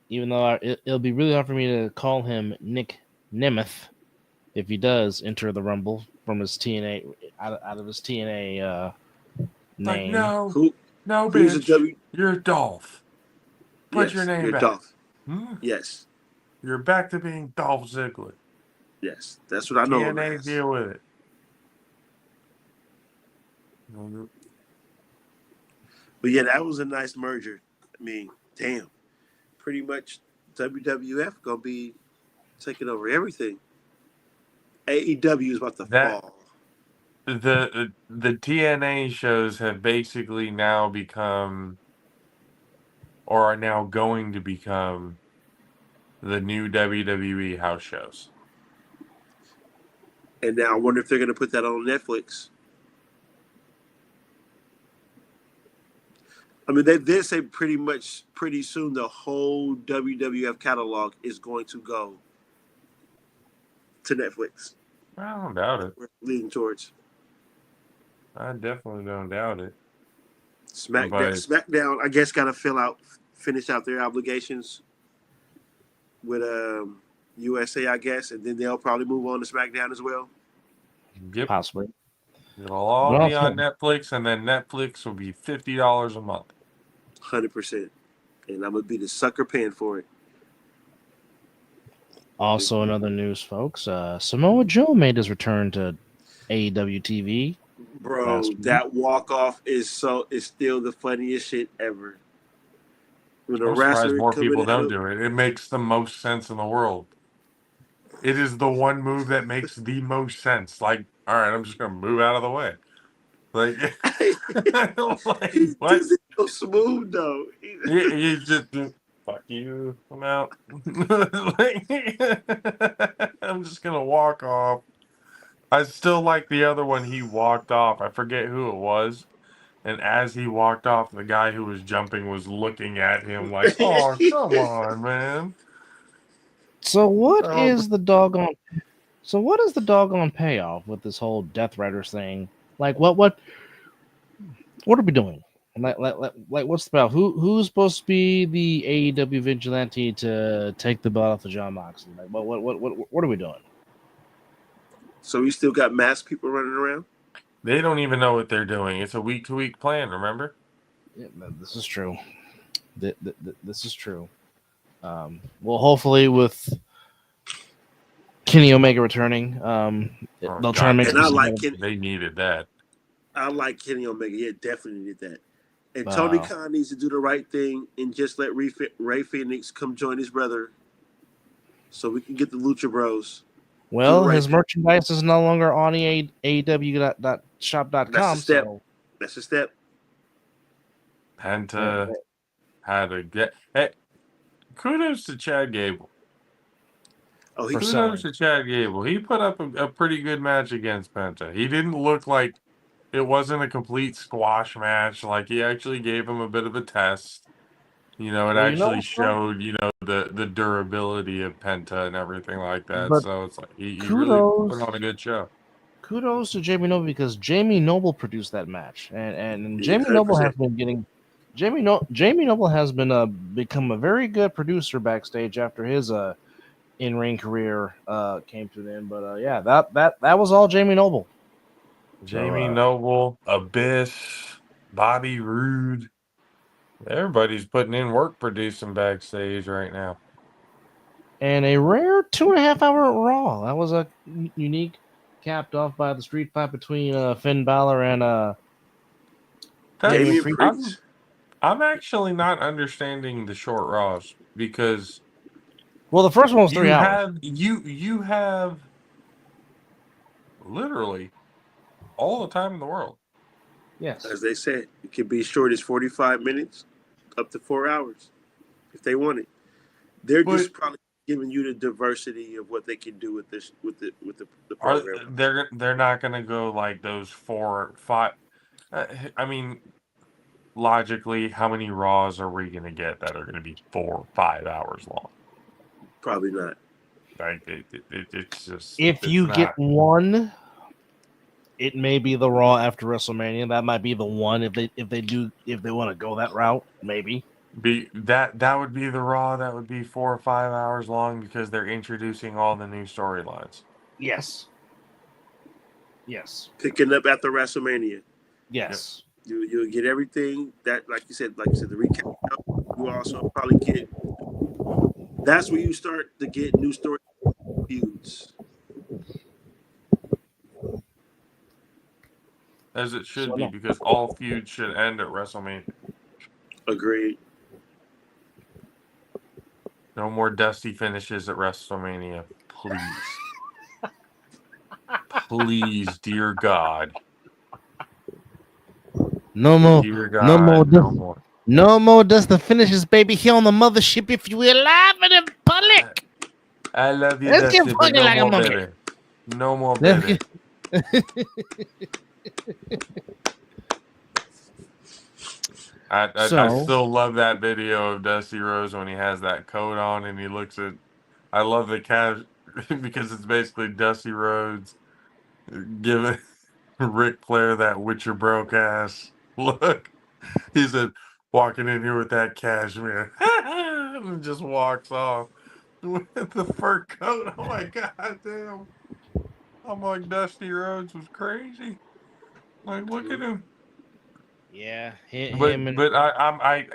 S1: Even though it'll be really hard for me to call him Nick Nemeth if he does enter the Rumble from his TNA out of his TNA name.
S2: Like, no, bitch. You're Dolph. Put your name back.
S3: Dolph. Yes.
S2: You're back to being Dolph Ziggler.
S3: Yes, that's what I know.
S2: TNA, deal with it.
S3: But yeah, that was a nice merger. I mean, damn. Pretty much WWF gonna be taking over everything. AEW is about to fall.
S2: The TNA shows have basically now become, or are now going to become, the new WWE house shows.
S3: And now I wonder if they're going to put that on Netflix. I mean, they did say pretty soon the whole WWF catalog is going to go to Netflix.
S2: I don't doubt it.
S3: We're leading towards.
S2: I definitely don't doubt it.
S3: SmackDown, I guess, got to finish out their obligations with USA, I guess, and then they'll probably move on to SmackDown as well.
S2: Yep.
S1: Possibly.
S2: It'll all
S1: Well,
S2: be on Netflix, and then Netflix will be $50 a month.
S3: 100%. And I'm gonna be the sucker paying for it.
S1: also, in other news, folks, Samoa Joe made his return to AEW TV.
S3: Bro, that walk off is still the funniest shit ever. When a
S2: I'm surprised
S3: wrestler
S2: more
S3: coming
S2: people
S3: out
S2: don't
S3: of
S2: do it. It makes the most sense in the world. It is the one move that makes the most sense. Like, all right, I'm just gonna move out of the way. Like, like
S3: he
S2: what?
S3: does it so smooth though.
S2: You just fuck you. I'm out. Like, I'm just gonna walk off. I still like the other one. He walked off. I forget who it was. And as he walked off, the guy who was jumping was looking at him like, "Oh, come on, man."
S1: So what
S2: Oh,
S1: is the doggone? So what is the doggone payoff with this whole Death Riders thing? Like what are we doing? Like what's the about? Who's supposed to be the AEW vigilante to take the belt off of John Moxley? Like what are we doing?
S3: So we still got masked people running around?
S2: they don't even know what they're doing. It's a week-to-week plan, remember?
S1: Yeah, this is true. This is true. Well, hopefully with Kenny Omega returning, they'll try to make
S3: And I
S1: some.
S3: like
S2: They needed that.
S3: I like Kenny Omega. Yeah, definitely did that. And Tony Khan needs to do the right thing and just let Ray Phoenix come join his brother so we can get the Lucha Bros.
S1: Well, his merchandise is no longer on the AEW.shop.com.
S3: That's a step.
S1: So
S3: That's a step.
S2: Penta had to get. Hey, kudos to Chad Gable.
S3: Oh,
S2: kudos to Chad Gable. He put up a pretty good match against Penta. He didn't look like it wasn't a complete squash match. Like, he actually gave him a bit of a test. You know, it showed, the durability of Penta and everything like that.
S1: But
S2: so it's like he really put on a good show.
S1: Kudos to Jamie Noble because Jamie Noble produced that match, and
S3: Yeah,
S1: Jamie
S3: 100%.
S1: Noble has been getting Jamie Noble has been become a very good producer backstage after his in-ring career came to an end. But yeah, that was all Jamie Noble.
S2: Jamie Noble, Abyss, Bobby Roode. Everybody's putting in work producing backstage right now.
S1: And a rare 2.5 hour Raw. That was a unique, capped off by the street fight between Finn Balor and
S3: Damian Priest.
S2: I'm actually not understanding the short Raws because
S1: the first one was 3 hours.
S2: You have literally all the time in the world.
S1: Yes.
S3: As they said, it can be as short as 45 minutes up to 4 hours if they want it. They're just probably giving you the diversity of what they can do with this with the program.
S2: They're not going to go like those 4 or 5. I mean, logically, how many Raws are we going to get that are going to be 4 or 5 hours long?
S3: Probably not.
S2: Like it's just
S1: if you get one, it may be the Raw after WrestleMania. That might be the one if they want to go that route, maybe.
S2: That would be the Raw that would be 4 or 5 hours long because they're introducing all the new storylines.
S1: Yes.
S3: Picking up after WrestleMania.
S1: Yes.
S3: You'll get everything that, like you said, the recap. You also probably get. That's where you start to get new story feuds.
S2: As it should be, because all feuds should end at WrestleMania.
S3: Agreed.
S2: No more dusty finishes at WrestleMania, please. Please, dear God.
S1: No more.
S2: Dear God, no more.
S1: No more dusty finishes, baby. Here on the mothership, if you will, live and in public.
S2: I love you,
S1: Let's
S2: Dusty, but no
S1: like
S2: more baby. No more baby. I still love that video of Dusty Rhodes when he has that coat on and he looks at. I love the cash because it's basically Dusty Rhodes giving Ric Flair that Witcher broke ass look. He said, walking in here with that cashmere and just walks off with the fur coat. Oh my God damn! I'm like, Dusty Rhodes was crazy. Like, look at him.
S1: Yeah,
S2: But
S1: him and
S2: but I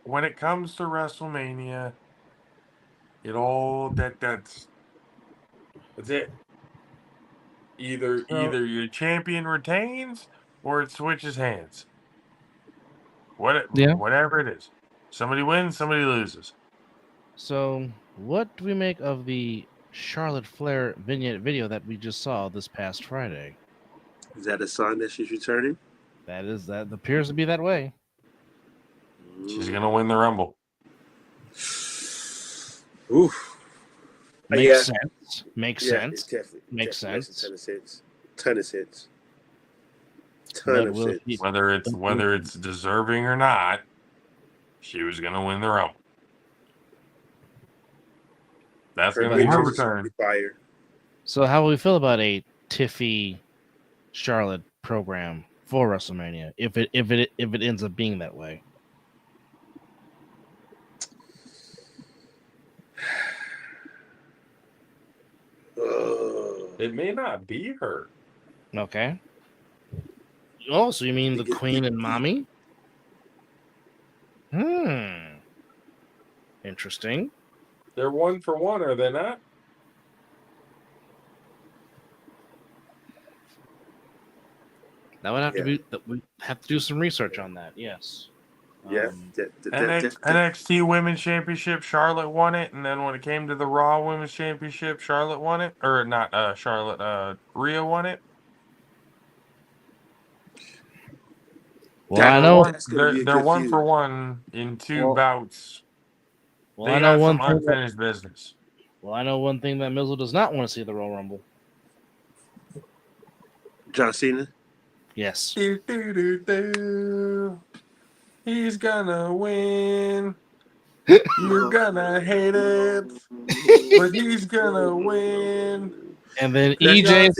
S2: when it comes to WrestleMania, that's it. Either
S1: so,
S2: your champion retains or it switches hands.
S1: yeah.
S2: Whatever it is. Somebody wins, somebody loses.
S1: So, what do we make of the Charlotte Flair vignette video that we just saw this past Friday?
S3: Is that a sign that she's returning?
S1: That appears to be that way.
S2: She's gonna win the Rumble.
S3: Oof.
S1: Makes sense. Makes
S3: Yeah,
S1: sense.
S3: it definitely
S1: Makes
S3: makes
S1: sense.
S3: a ton of sense. Ton of sense.
S1: But
S3: Ton of
S1: will
S3: sense.
S1: she?
S2: Whether it's deserving or not, she was gonna win the Rumble. That's
S3: Her
S2: gonna be her
S3: entrance is gonna
S2: return.
S3: be fire.
S1: So, how will we feel about a Tiffy Charlotte program for WrestleMania if it ends up being that way?
S2: It may not be her.
S1: Okay. Oh, so you mean the Queen and Mommy? Interesting.
S2: They're 1-for-1, are they not?
S1: That would have to be. We have to do some research on that. Yes.
S3: Yeah.
S2: NXT Women's Championship, Charlotte won it, and then when it came to the Raw Women's Championship, Charlotte won it, or not? Charlotte, Rhea won it.
S1: Well, I know
S2: They're 1-for-1 in two bouts.
S1: Well,
S2: They
S1: I know
S2: got
S1: one
S2: some
S1: thing.
S2: unfinished business.
S1: Well, I know one thing that Mizzle does not want to see the Royal Rumble.
S3: John Cena.
S1: Yes.
S2: He's gonna win. You're gonna hate it, but he's gonna win.
S1: And then EJ's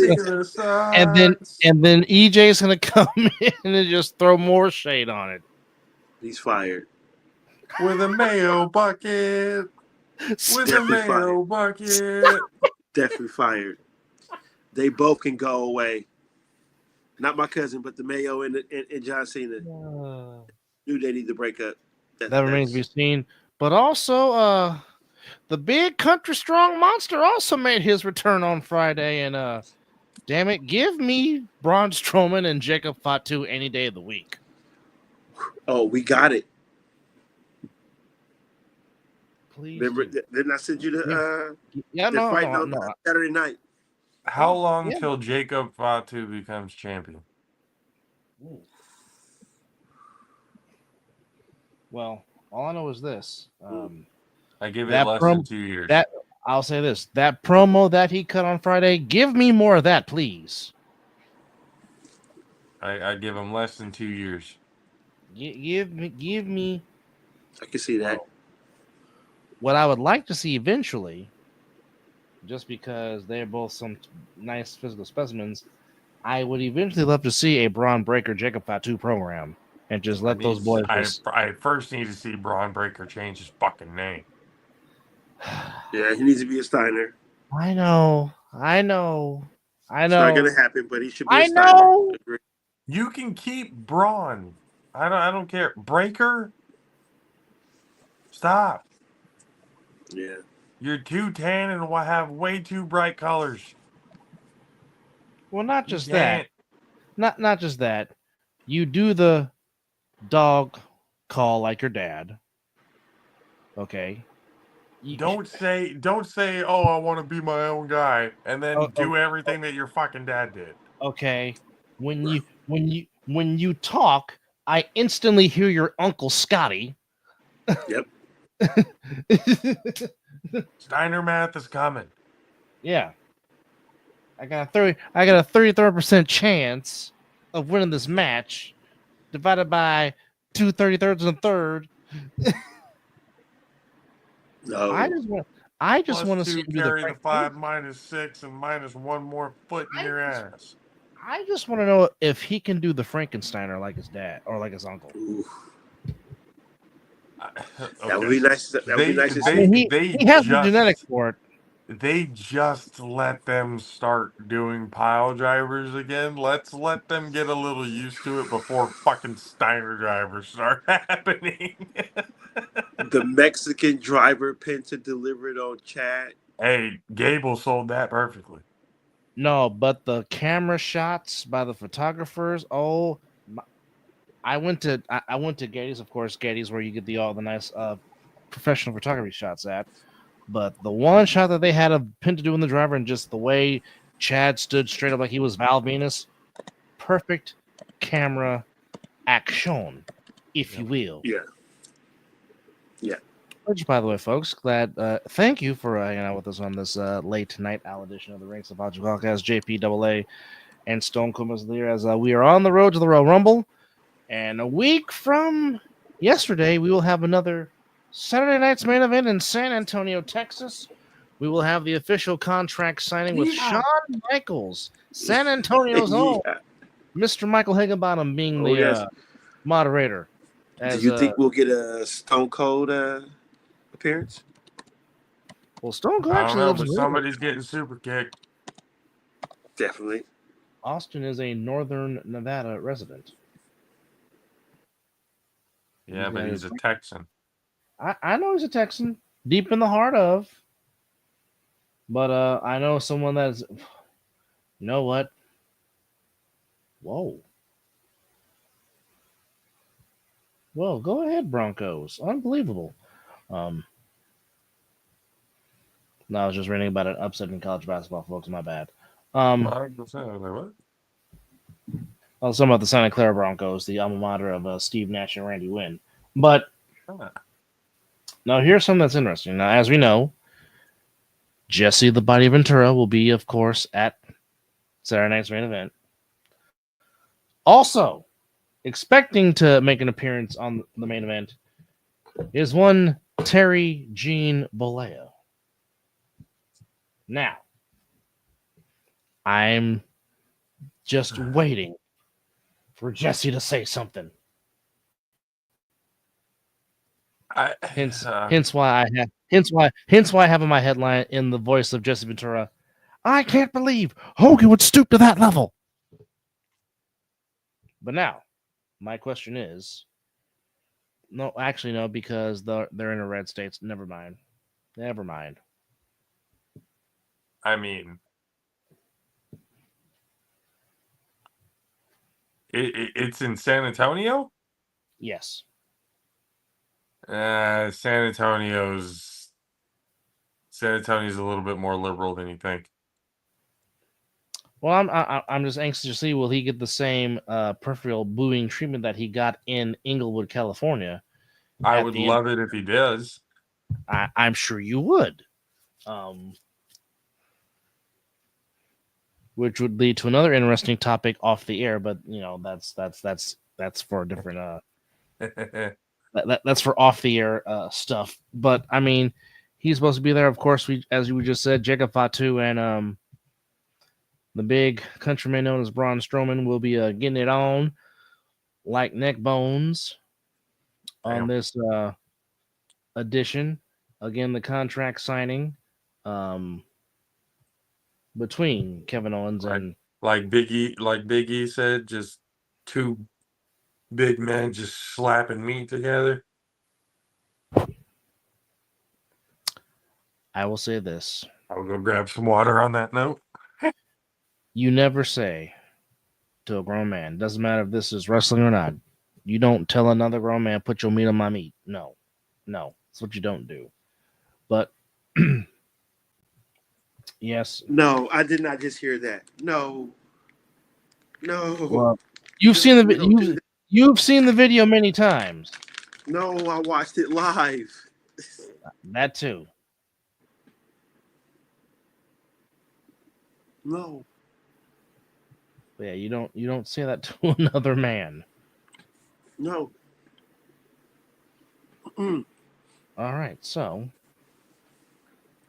S1: gonna come in and just throw more shade on it.
S3: He's fired
S2: with a mayo bucket.
S3: Definitely fired. They both can go away. Not my cousin, but the Mayo and John Cena. Knew they need to break up.
S1: That remains to be seen. But also, the big country strong monster also made his return on Friday, and damn it, give me Braun Strowman and Jacob Fatu any day of the week.
S3: Oh, we got it.
S1: Please.
S3: Remember, didn't I send you the fighting on Saturday night?
S2: How long till Jacob Fatu becomes champion?
S1: Well, all I know is this.
S2: I give it less than 2 years.
S1: I'll say this. That promo that he cut on Friday, give me more of that, please.
S2: I give him less than 2 years.
S1: Give me.
S3: I can see that.
S1: What I would like to see eventually, just because they're both some nice physical specimens, I would eventually love to see a Braun Breaker Jacob Fatu program and just let those boys.
S2: I first need to see Braun Breaker change his fucking name.
S3: Yeah, he needs to be a Steiner.
S1: I know. It's
S3: not gonna happen, but he should be a Steiner.
S1: Know.
S2: You can keep Braun. I don't care. Breaker. Stop.
S3: Yeah.
S2: You're too tan and have way too bright colors.
S1: Well, not just that. Not just that. You do the dog call like your dad. Okay.
S2: Don't say, oh, I want to be my own guy, and then do everything that your fucking dad did.
S1: Okay. When you talk, I instantly hear your Uncle Scotty.
S3: Yep.
S2: Steiner math is coming.
S1: Yeah. I got a 33% chance of winning this match, divided by 2 33rds and a third.
S3: No.
S1: I just want to see him do
S2: the 5 minus 6 and minus 1 more foot in your ass.
S1: I just want to know if he can do the Frankensteiner like his dad or like his uncle.
S3: That would be nice. That would be nice to
S1: see. He has the genetics for it.
S2: they just let them start doing pile drivers again. Let's let them get a little used to it before fucking Steiner drivers start happening.
S3: The Mexican driver Penta delivered on chat.
S2: Hey, Gable sold that perfectly.
S1: No, but the camera shots by the photographers. Oh, I went to Getty's, of course. Getty's where you get all the nice professional photography shots at. But the one shot that they had of Pinto doing the driver and just the way Chad stood straight up like he was Val Venus, perfect camera action, if you will.
S3: Yeah.
S1: Which, by the way, folks, thank you for hanging out with us on this late night owl edition of the Rings of Logic podcast. JPAA and Stone Cold was there as we are on the road to the Royal Rumble. And a week from yesterday, we will have another Saturday night's main event in San Antonio, Texas. We will have the official contract signing with Shawn Michaels, San Antonio's own, Mr. Michael Higginbottom being the moderator.
S3: Do you think we'll get a Stone Cold appearance?
S1: Well, Stone Cold
S2: I don't
S1: actually
S2: know,
S1: lives
S2: but
S1: in
S2: somebody's getting super kicked.
S3: Definitely.
S1: Austin is a northern Nevada resident.
S2: Yeah, but he's a Texan.
S1: I know he's a Texan, deep in the heart of. But I know someone that's. You know what? Whoa. Well, go ahead, Broncos. Unbelievable. No, I was just reading about an upset in college basketball, folks. My bad.
S2: I was like, what?
S1: I was talking about the Santa Clara Broncos, the alma mater of Steve Nash and Randy Wynn. But now here's something that's interesting. Now, as we know, Jesse the Body Ventura will be, of course, at Saturday night's main event. Also, expecting to make an appearance on the main event is one Terry Jean Bollea. Now, I'm just waiting for Jesse to say something. Hence why I have in my headline in the voice of Jesse Ventura, I can't believe Hogan would stoop to that level. But now, my question is, no, because they're in the red states. Never mind.
S2: I mean, it's in San Antonio?
S1: Yes.
S2: San Antonio's a little bit more liberal than you think.
S1: Well, I'm just anxious to see, will he get the same peripheral booing treatment that he got in Inglewood, California?
S2: I would love it if he does.
S1: I'm sure you would. Which would lead to another interesting topic off the air, but that's for a different that's for off the air stuff. But I mean, he's supposed to be there. Of course, as we just said, Jacob Fatu and the big countryman known as Braun Strowman will be getting it on like neck bones on this edition. Again, the contract signing between Kevin Owens and
S2: like Big E said, just two big men just slapping meat together.
S1: I will say this.
S2: I'll go grab some water on that note.
S1: You never say to a grown man, doesn't matter if this is wrestling or not, you don't tell another grown man, put your meat on my meat. No, that's what you don't do. But yes.
S3: No, I did not just hear that. No.
S1: Well, you've seen the video many times.
S3: No, I watched it live.
S1: That too.
S3: No.
S1: But yeah, you don't say that to another man.
S3: No.
S1: All right, so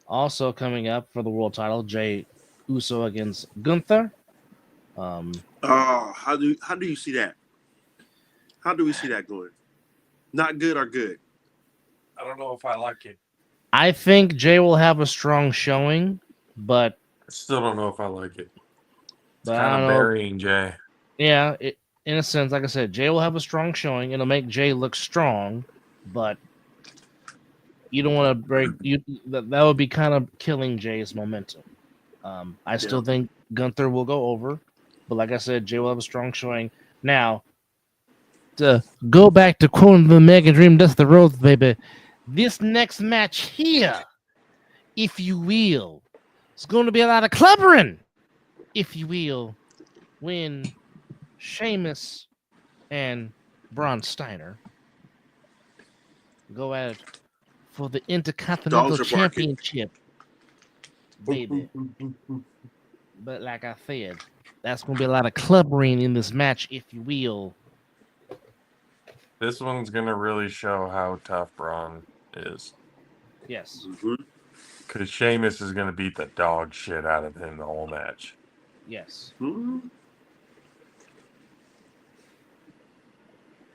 S1: also coming up for the world title, Jey Uso against Gunther.
S3: How do you see that? How do we see that going? Not good or good?
S2: I don't know if I like it.
S1: I think Jay will have a strong showing, but
S2: I still don't know if I like it. It's
S1: I
S2: kind
S1: don't
S2: of
S1: know.
S2: burying Jay.
S1: Yeah, in a sense, like I said, Jay will have a strong showing. It'll make Jay look strong, but you don't want to break you. That would be kind of killing Jay's momentum. I still think Gunther will go over, but like I said, Jay will have a strong showing. Now, to go back to quoting the Mega Dream Dust the Roads, baby, this next match here, if you will, it's going to be a lot of clubbering, if you will, when Sheamus and Braun Steiner go at it for the Intercontinental
S3: Dogs are barking.
S1: Championship, baby. But like I said, that's going to be a lot of clubbering in this match, if you will.
S2: This one's going to really show how tough Braun is.
S1: Yes.
S3: Mm-hmm.
S2: Because Sheamus is going to beat the dog shit out of him the whole match.
S1: Yes.
S3: Mm-hmm.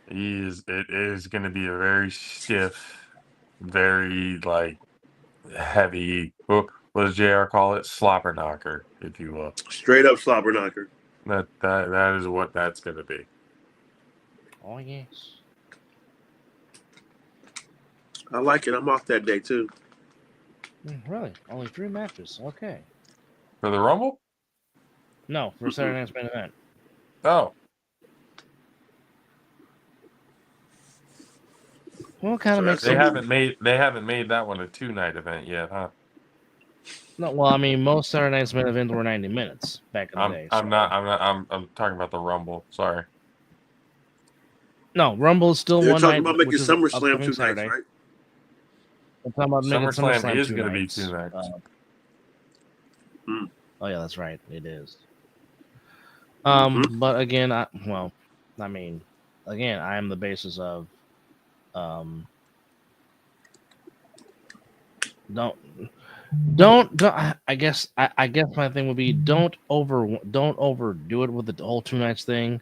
S2: It is going to be a very stiff, very, like, heavy, what does JR call it? Slobber knocker, if you will.
S3: Straight up slobber knocker.
S2: That is what that's going to be.
S1: Oh, yes.
S3: I like it. I'm off that day too.
S1: Really? Only 3 matches? Okay.
S2: For the Rumble?
S1: No, for Saturday night's main event.
S2: Oh.
S1: Well, kind of makes
S2: They
S1: sense.
S2: haven't made that one a 2-night event yet, huh?
S1: No, well, I mean, most Saturday night's main events were 90 minutes back in the day.
S2: I'm talking about the Rumble. Sorry.
S1: No, Rumble is still
S3: They're
S1: one
S3: talking
S1: night.
S3: about making
S1: which is
S3: SummerSlam
S1: upcoming
S3: 2 nights,
S1: Saturday.
S3: right?
S1: We're talking about making
S2: SummerSlam is
S1: 2
S2: going to be
S1: nights.
S2: 2 nights.
S1: Oh yeah, that's right. It is.
S3: Mhm.
S1: But again, I am the basis of don't I guess my thing would be don't overdo it with the whole 2 nights thing.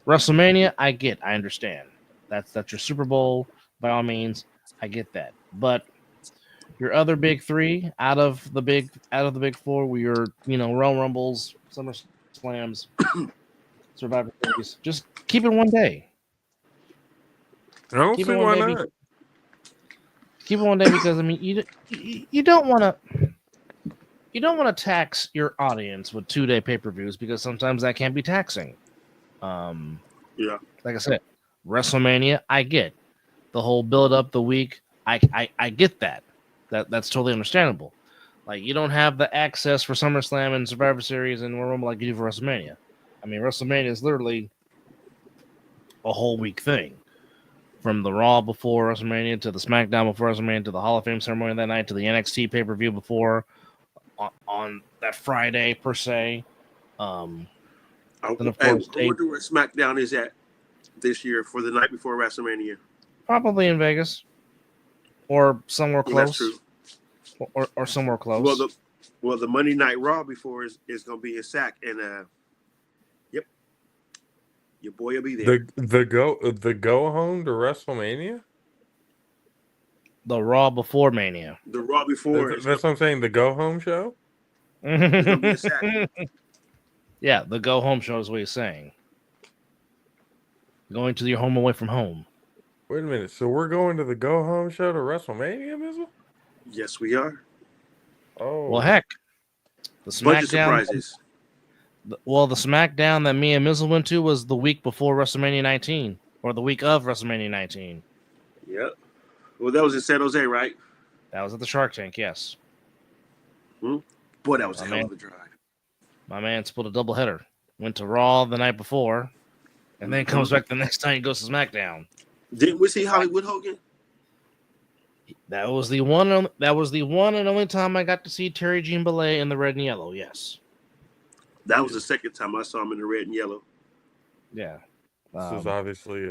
S1: WrestleMania, I understand. That's your Super Bowl, by all means. I get that. But your other big 3 out of the big 4 were your, Royal Rumbles, Summer Slams, Survivor Series. Just keep it one day.
S2: I don't
S1: Keep
S2: see
S1: it one
S2: why
S1: day.
S2: not.
S1: Keep it one day because I mean you don't want to tax your audience with 2-day pay-per-views because sometimes that can be taxing.
S3: Yeah.
S1: Like I said, WrestleMania, I get the whole build up the week. I get that. That's totally understandable. Like you don't have the access for SummerSlam and Survivor Series and Royal Rumble like you do for WrestleMania. I mean, WrestleMania is literally a whole week thing. From the Raw before WrestleMania to the SmackDown before WrestleMania to the Hall of Fame ceremony that night to the NXT pay-per-view before on that Friday per se. Then of course,
S3: I wonder where SmackDown is at this year for the night before WrestleMania.
S1: probably in Vegas or somewhere
S3: That's
S1: close,
S3: true.
S1: or somewhere close.
S3: Well, the Monday Night Raw before is going to be in Sac, and yep, your boy will be there.
S2: The go home to WrestleMania?
S1: The Raw before Mania.
S3: The Raw before
S2: That's what I'm saying. The go home show.
S3: is going to be in Sac.
S1: Yeah, the go home show is what he's saying. Going to your home away from home.
S2: Wait a minute. So we're going to the go home show to WrestleMania, Mizzle?
S3: Yes, we are.
S2: Oh,
S1: Well, heck, the
S3: Bunch of
S1: SmackDown.
S3: surprises.
S1: The SmackDown that me and Mizzle went to was the week before WrestleMania 19, or the week of WrestleMania 19.
S3: Yep. Well, that was in San Jose, right?
S1: That was at the Shark Tank, yes.
S3: Boy, that was a hell of a drive.
S1: My man split a doubleheader. Went to Raw the night before, and then comes back the next time he goes to SmackDown.
S3: Didn't we see Hollywood Hogan?
S1: That was the one and only time I got to see Terry Jean Belay in the red and yellow. Yes.
S3: That was the second time I saw him in the red and yellow.
S1: Yeah.
S2: This was obviously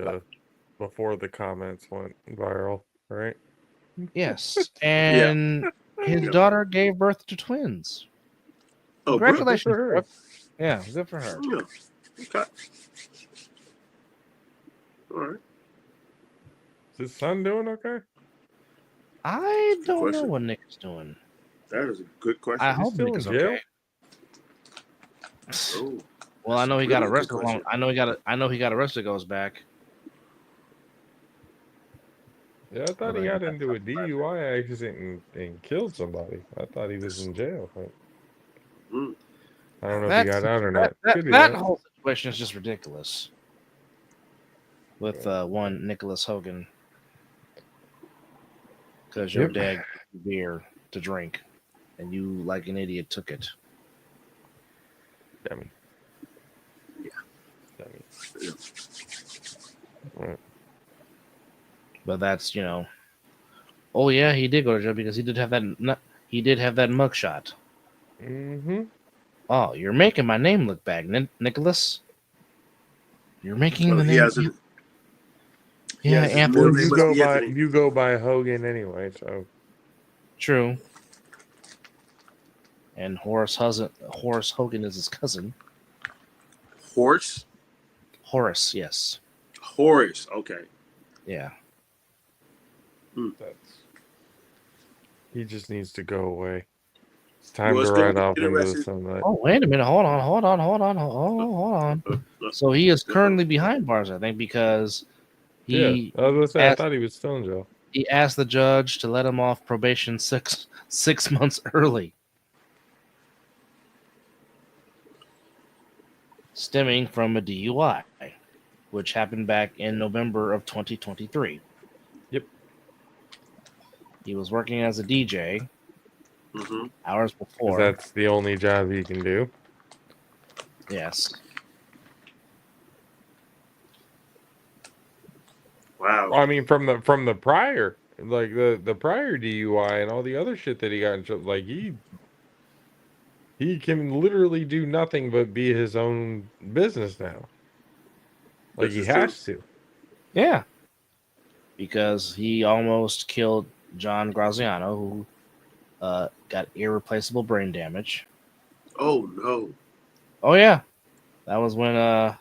S2: before the comments went viral, right?
S1: Yes. And his daughter gave birth to twins.
S3: Oh,
S1: congratulations,
S2: good for her.
S1: Brooke. Yeah, good for her.
S3: Yeah. Okay. All right.
S2: Is his son doing okay?
S1: I
S3: Good
S1: don't know
S3: question.
S1: what Nick is doing.
S3: That is a good question.
S1: I
S2: Is he
S1: hope
S2: still
S1: Nick
S2: in
S1: is
S2: jail?
S1: okay.
S3: Oh,
S1: Well, I
S3: that's
S1: know
S3: a
S1: he got
S3: really good
S1: arrested.
S3: question.
S1: I know he got arrested. Goes back.
S2: Yeah, I thought
S1: But,
S2: he got
S1: yeah,
S2: into a DUI accident and killed somebody. I thought he was in jail.
S3: Mm.
S2: I don't know if he got out or not. Could be
S1: that
S2: out.
S1: whole situation is just ridiculous. With one Nicholas Hogan, because your
S2: Yep.
S1: dad gave you beer to drink, and you, like an idiot, took it.
S2: Dummy.
S3: Yeah.
S2: Dummy.
S3: Yeah.
S2: Right.
S1: But that's Oh yeah, he did go to jail because he did have that. He did have that mugshot.
S2: Mm-hmm.
S1: Oh, you're making my name look bad, Nicholas. You're making
S3: Well,
S1: the
S3: he
S1: name.
S3: has a he
S1: Yeah,
S3: has his
S1: Anthony.
S3: middle
S2: Well,
S3: name
S2: you
S3: must
S2: go
S3: be
S2: by
S3: Anthony.
S2: Hogan anyway, so
S1: True. And Horace Hogan is his cousin.
S3: Horse.
S1: Horace, yes.
S3: Horace. Okay.
S1: Yeah.
S2: he just needs to go away. It's time
S3: Well,
S2: to
S3: it's going
S2: ride
S3: to
S2: off
S3: be
S2: into the
S3: interesting.
S2: sunlight.
S1: Oh, wait a minute. Hold on. So he is currently behind bars, I think, because
S2: Yeah,
S1: he
S2: I was gonna say, I
S1: asked
S2: thought he was still in jail.
S1: he asked the judge to let him off probation six months early, stemming from a DUI, which happened back in November of 2023.
S2: Yep.
S1: He was working as a DJ
S3: Mm-hmm.
S1: hours
S2: Because
S1: before.
S2: that's the only job he can do.
S1: Yes.
S3: Wow.
S2: I mean, from the prior, like the prior DUI and all the other shit that he got in trouble, like he can literally do nothing but be his own business now. Like
S3: This
S2: he
S3: is true.
S2: has to.
S1: Yeah. Because he almost killed John Graziano, who got irreplaceable brain damage.
S3: Oh no.
S1: Oh yeah, that was when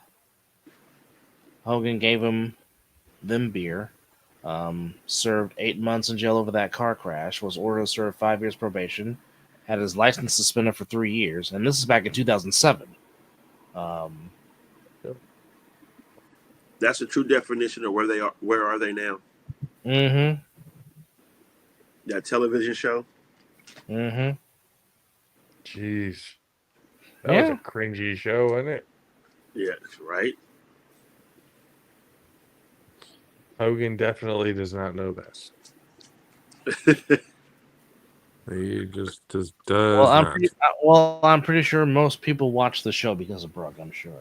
S1: Hogan gave him them beer. Served 8 months in jail over that car crash. Was ordered to serve 5 years probation. Had his license suspended for 3 years, and this is back in 2007.
S3: That's a true definition of where they are. Where are they now?
S1: Mm-hmm.
S3: That television show.
S1: Mm-hmm.
S2: Jeez, that was
S1: Yeah.
S2: a cringy show, wasn't it?
S3: Yeah, right.
S2: Hogan definitely does not know that. He just does not.
S1: I'm pretty sure most people watch the show because of Brooke. I'm sure.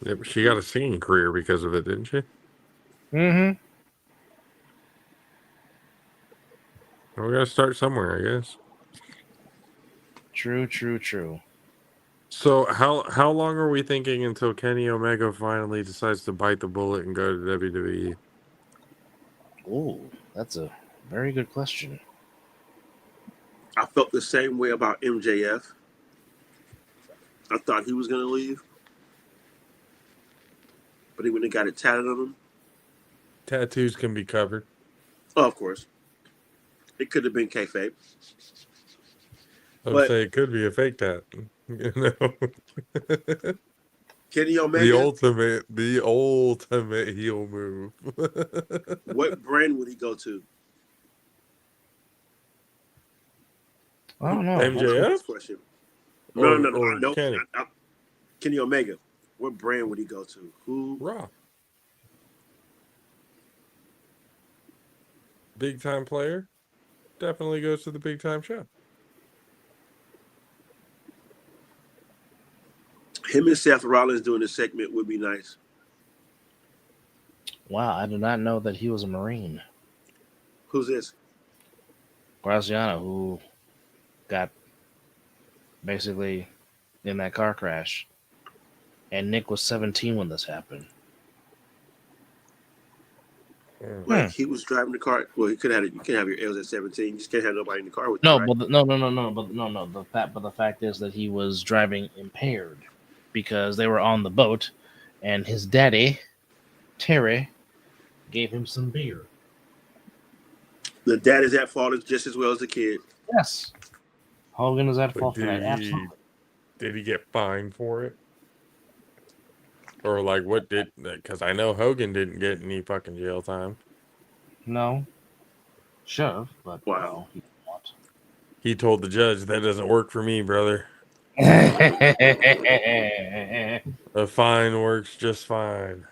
S2: Yeah, but she got a singing career because of it, didn't she?
S1: Mm-hmm.
S2: Well, we got to start somewhere, I guess.
S1: True.
S2: So how long are we thinking until Kenny Omega finally decides to bite the bullet and go to WWE?
S1: Oh, that's a very good question.
S3: I felt the same way about MJF. I thought he was going to leave, but he went and got it tatted on him.
S2: Tattoos can be covered.
S3: Oh, of course. It could have been kayfabe.
S2: I would
S3: But
S2: say it could be a fake tat. You know,
S3: Kenny
S2: the ultimate heel move.
S3: what brand would he go to?
S1: I don't know.
S2: MJF
S3: Question.
S2: or
S3: No.
S2: Kenny?
S3: Kenny Omega. What brand would he go to? Who?
S2: Raw. Big time player. Definitely goes to the big time show.
S3: Him and Seth Rollins doing this segment would be nice.
S1: Wow, I did not know that he was a Marine.
S3: Who's this?
S1: Graziano, who got basically in that car crash. And Nick was 17 when this happened.
S3: Like he was driving the car. Well, he could have it. You can't have your L's at 17. You just can't have nobody in the car with you.
S1: No,
S3: Right?
S1: but no. The fact is that he was driving impaired because they were on the boat, and his daddy, Terry, gave him some beer.
S3: The dad is at fault just as well as the kid.
S1: Yes. Hogan is at
S2: But
S1: fault for that. Absolutely.
S2: did he get fined for it? Or like what did, because I know Hogan didn't get any fucking jail time.
S1: No. Should have, but
S3: Wow.
S1: no, he didn't want.
S2: He told the judge, that doesn't work for me, brother. A fine works just fine.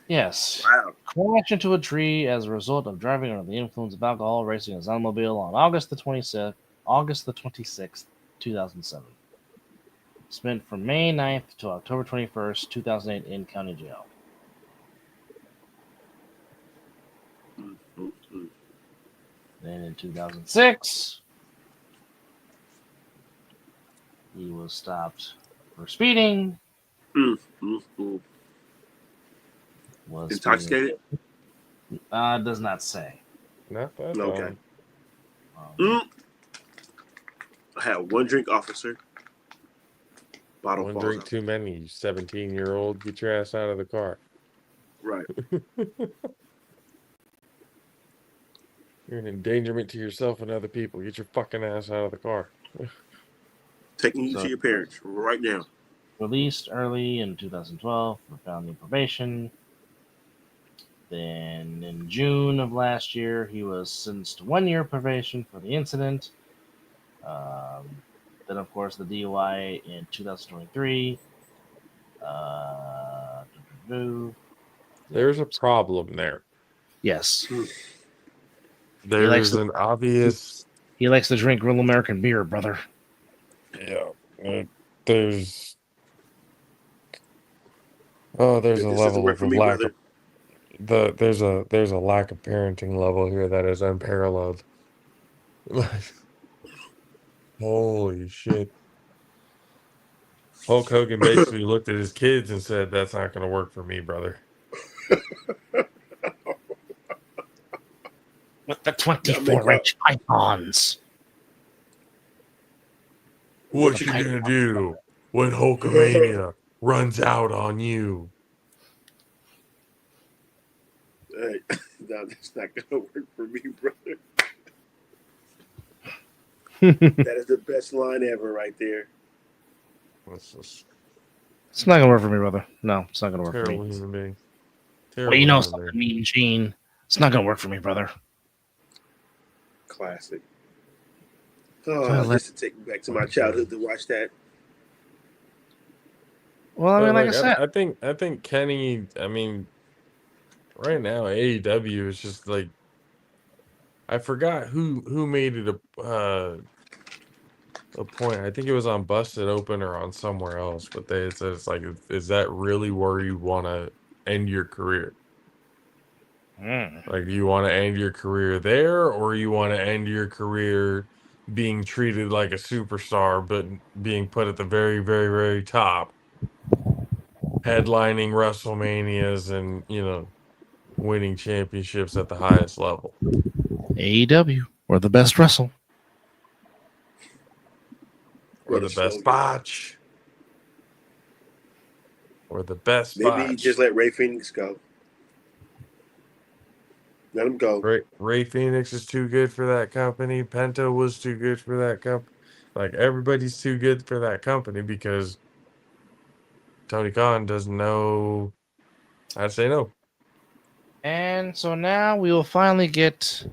S1: Yes.
S3: Wow.
S1: Crashed into a tree as a result of driving under the influence of alcohol, racing his automobile on August the 26th, 2007. Spent from May 9th to October 21st, 2008 in county jail. Then in 2006, he was stopped for speeding. Was
S3: intoxicated?
S1: Does not say.
S2: Not that
S3: Okay.
S2: long.
S3: I had one drink, officer. Bottle
S2: One
S3: falls
S2: drink
S3: out.
S2: too many, you 17-year-old. Get your ass out of the car.
S3: Right.
S2: You're an endangerment to yourself and other people. Get your fucking ass out of the car.
S3: Taking you to your parents right now.
S1: Released early in 2012 for felony probation. Then in June of last year, he was sentenced to 1 year probation for the incident. Then, of course, the DUI in 2023.
S2: There's a problem there.
S1: Yes.
S2: There's an obvious.
S1: He likes to drink real American beer, brother.
S2: Yeah. There's a level of lack of there's a lack of parenting level here that is unparalleled. Holy shit. Hulk Hogan basically looked at his kids and said, "That's not going to work for me, brother."
S1: With the 24-inch pythons.
S2: What you gonna do when Hulkamania runs out on you?
S3: Hey, no, that's not gonna work for me, brother. That is the best line ever, right there.
S1: It's not gonna work for me, brother. No, it's not gonna work
S2: Terrible
S1: for me.
S2: human being.
S1: Well, you know something, Mean Gene. It's not gonna work for me, brother.
S3: Classic. Oh, just to take me back to my childhood to watch that.
S1: Well, I mean, like I said,
S2: I think Kenny. I mean, right now AEW is just like, I forgot who made it a point. I think it was on Busted Open or on somewhere else. But it's like, is that really where you want to end your career? Like, do you want to end your career there, or you want to end your career being treated like a superstar, but being put at the very, very, very top, headlining WrestleManias and, winning championships at the highest level?
S1: AEW, or the best wrestle.
S2: Or the best botch. Or the best botch.
S3: Maybe just let Ray Phoenix go. Let him go.
S2: Ray Phoenix is too good for that company. Penta was too good for that company. Like, everybody's too good for that company because Tony Khan doesn't know how to say no.
S1: And so now we will finally get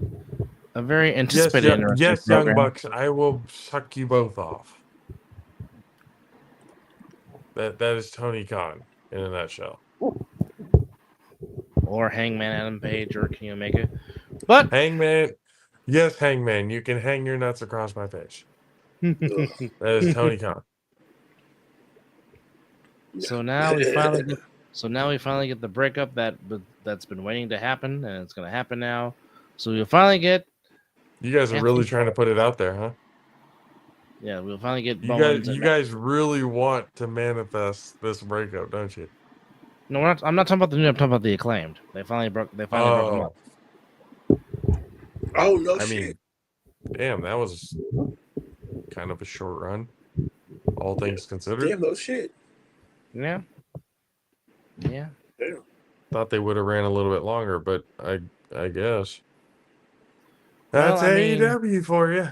S1: a very anticipated
S2: Yes,
S1: program.
S2: Young Bucks, I will suck you both off. That is Tony Khan in a nutshell.
S1: Or Hangman Adam Page or Kenny Omega. But
S2: Hangman, yes, Hangman, you can hang your nuts across my face. That is Tony Khan.
S1: So now we finally get the breakup that's been waiting to happen, and it's going to happen now. So we'll finally get.
S2: You guys are really trying to put it out there, huh?
S1: Yeah, we'll finally get.
S2: You guys really want to manifest this breakup, don't you?
S1: No, I'm not talking about the new. I'm talking about the Acclaimed. They finally broke them up.
S3: Oh no!
S2: I mean, damn, that was kind of a short run, all things considered.
S3: Damn, no shit.
S1: Yeah. Yeah.
S3: Yeah.
S2: Thought they would have ran a little bit longer, but I guess
S1: Well,
S2: that's
S1: I mean,
S2: AEW for you.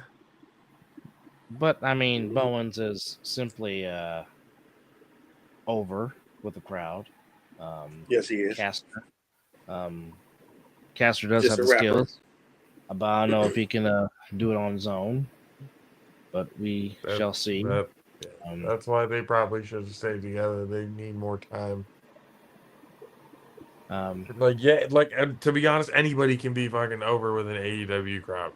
S1: but I mean, Bowens is simply over with the crowd.
S3: Yes, he is.
S1: Caster, um, Caster does
S3: Just
S1: have
S3: a
S1: the
S3: rapper.
S1: skills, but I don't know if he can do it on his own. But we shall see.
S2: That's why they probably should have stayed together. They need more time.
S1: Um,
S2: To be honest, anybody can be fucking over with an AEW crowd.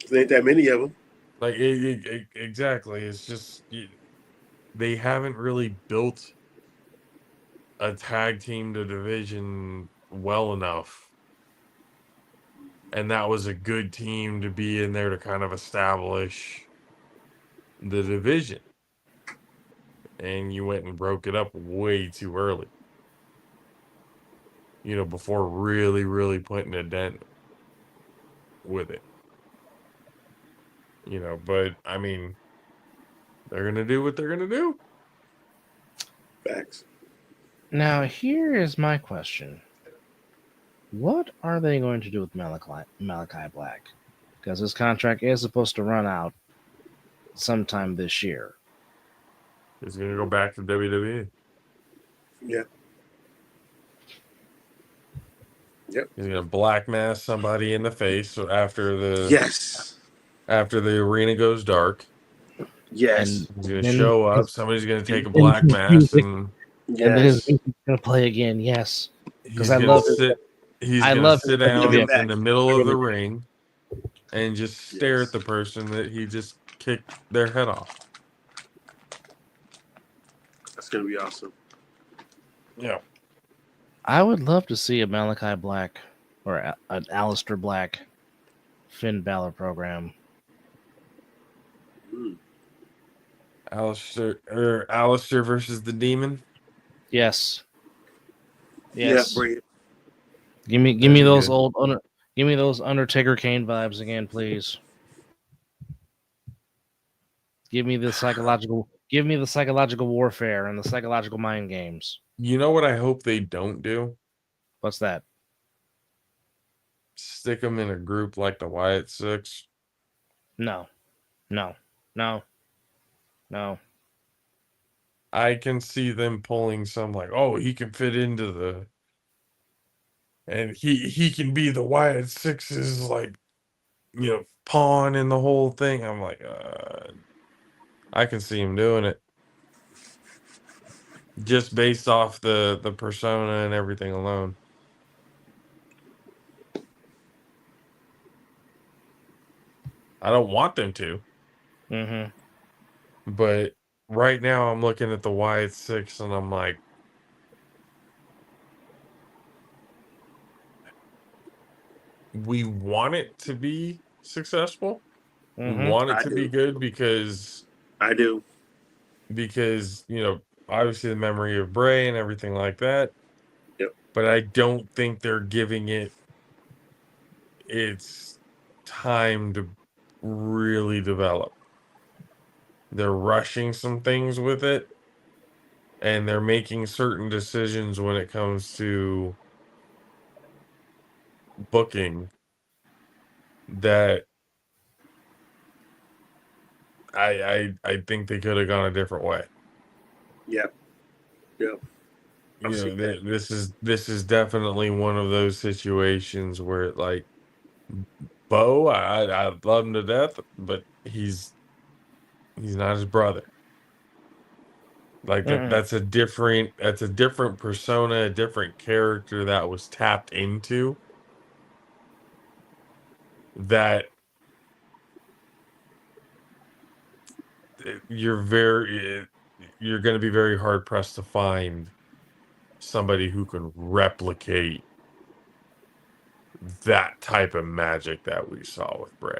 S3: There ain't that many of them.
S2: Exactly. It's just they haven't really built a tag team to division well enough, and that was a good team to be in there to kind of establish the division. And you went and broke it up way too early. Before really, really putting a dent with it. But I mean, they're gonna do what they're gonna do.
S3: Facts.
S1: now here is my question: what are they going to do with Malachi Black? Because his contract is supposed to run out sometime this year.
S2: He's gonna go back to WWE.
S3: Yeah. Yep.
S2: He's gonna black mass somebody in the face
S3: Yes.
S2: after the arena goes dark.
S3: Yes.
S1: And
S2: He's gonna
S1: then
S2: show up. Somebody's gonna take a black mass and
S1: then his
S3: Yes.
S1: music's gonna play again. Yes, because
S2: he's
S1: I
S2: gonna
S1: love his,
S2: sit. He's
S1: I
S2: gonna
S1: love his
S2: sit
S3: Bring him
S2: down
S1: WWF.
S2: in
S3: back.
S2: the middle of the ring and just stare
S3: Yes.
S2: at the person that he just kicked their head off.
S3: That's gonna be awesome.
S2: Yeah.
S1: I would love to see a Malachi Black or an Aleister Black Finn Balor program.
S3: Mm.
S2: Alistair versus the Demon.
S1: Yes,
S3: Yeah,
S1: yes.
S3: bring it.
S1: Give me
S2: That'd be
S1: those
S2: good.
S1: give me those Undertaker Kane vibes again, please. Give me the psychological warfare and the psychological mind games.
S2: You know what I hope they don't do?
S1: What's that?
S2: Stick them in a group like the Wyatt Six.
S1: No, no, no, no.
S2: I can see them pulling some like, oh, he can fit into the, and he can be the Wyatt Six's like, pawn in the whole thing. I'm like, I can see him doing it just based off the persona and everything alone. I don't want them to,
S1: Mm-hmm.
S2: but right now I'm looking at the Wyatt Six and I'm like, we want it to be successful. We
S1: Mm-hmm.
S2: want it
S3: I
S2: to be
S3: do.
S2: good because
S3: I do.
S2: obviously the memory of Bray and everything like that.
S3: Yep.
S2: But I don't think they're giving it its time to really develop. They're rushing some things with it, and they're making certain decisions when it comes to booking that I think they could have gone a different way.
S3: Yep. Yep. I've seen that.
S2: This is definitely one of those situations where like Bo, I love him to death, but he's not his brother. Like
S1: Mm-mm.
S2: that's a different persona, a different character that was tapped into that you're going to be very hard pressed to find somebody who can replicate that type of magic that we saw with Bray.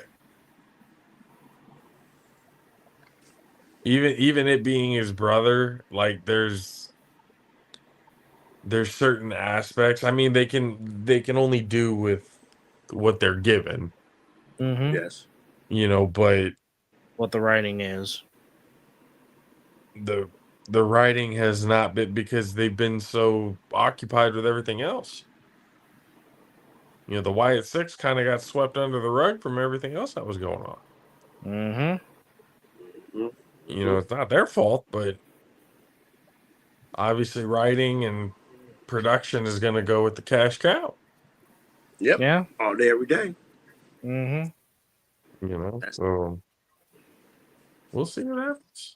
S2: Even it being his brother, like there's certain aspects. I mean, they can only do with what they're given,
S1: Mm-hmm.
S3: Yes.
S2: but
S1: What the writing is.
S2: the the writing has not been, because they've been so occupied with everything else. You know, the Wyatt Six kind of got swept under the rug from everything else that was going on.
S1: Mm-hmm.
S2: You know, it's not their fault, but obviously writing and production is going to go with the cash cow.
S3: Yep.
S1: Yeah.
S3: All day, every day.
S1: Mm-hmm.
S2: You know,
S3: That's-
S2: so we'll see what happens.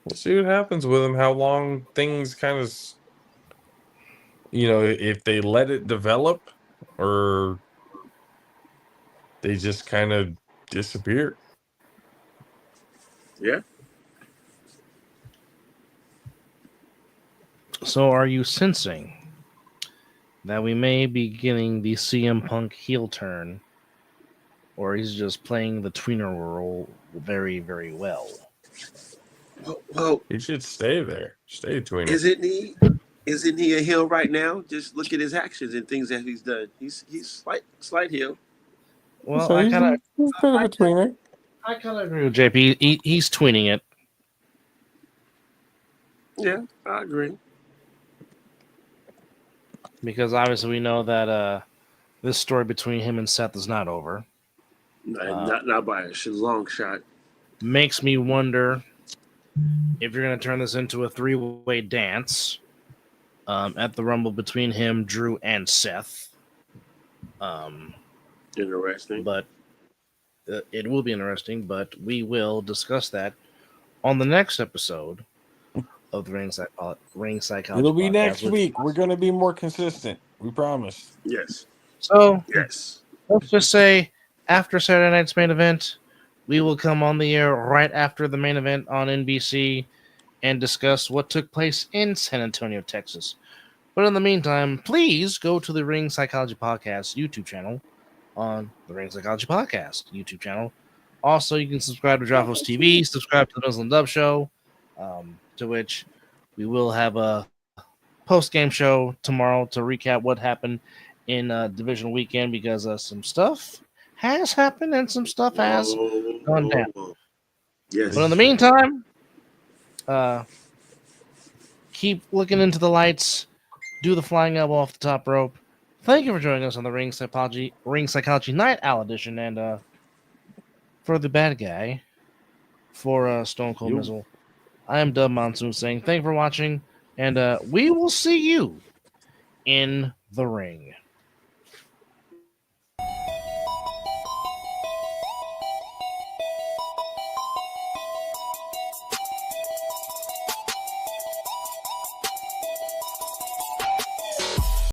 S2: We'll see what happens with them. How long things kind of, you know, if they let it develop or they just kind of disappear.
S3: Yeah.
S1: So, are you sensing that we may be getting the CM Punk heel turn, or he's just playing the tweener role very, very well?
S3: Well,
S2: He should stay there. Stay tweener.
S3: Isn't he a heel right now? Just look at his actions and things that he's done. He's slight heel.
S1: Well,
S2: So he's a bit of a tweener.
S1: I kind of agree with JP. He's tweening it.
S3: Yeah, I agree.
S1: Because obviously we know that this story between him and Seth is not over.
S3: Not by a long shot.
S1: Makes me wonder if you're going to turn this into a three-way dance at the Rumble between him, Drew, and Seth.
S3: Interesting.
S1: But it will be interesting, but we will discuss that on the next episode of the Ring Psychology
S2: It'll be
S1: Podcast,
S2: next week. We're going to be more consistent. We promise.
S3: Yes.
S1: So,
S3: Yes.
S1: let's just say after Saturday night's main event, we will come on the air right after the main event on NBC and discuss what took place in San Antonio, Texas. But in the meantime, please go to the Ring Psychology Podcast YouTube channel on the Ring Psychology Podcast YouTube channel. Also, you can subscribe to Drophos TV, subscribe to the Muslim Dub Show, to which we will have a post-game show tomorrow to recap what happened in Division Weekend, because some stuff has happened and some stuff has gone down.
S3: Yes.
S1: But in the meantime, keep looking into the lights, do the flying elbow off the top rope. Thank you for joining us on the Ring Psychology Nightowl edition, and for the bad guy, for Stone Cold Mizzle, I am Dub Monsoon saying thank you for watching, and we will see you in the ring.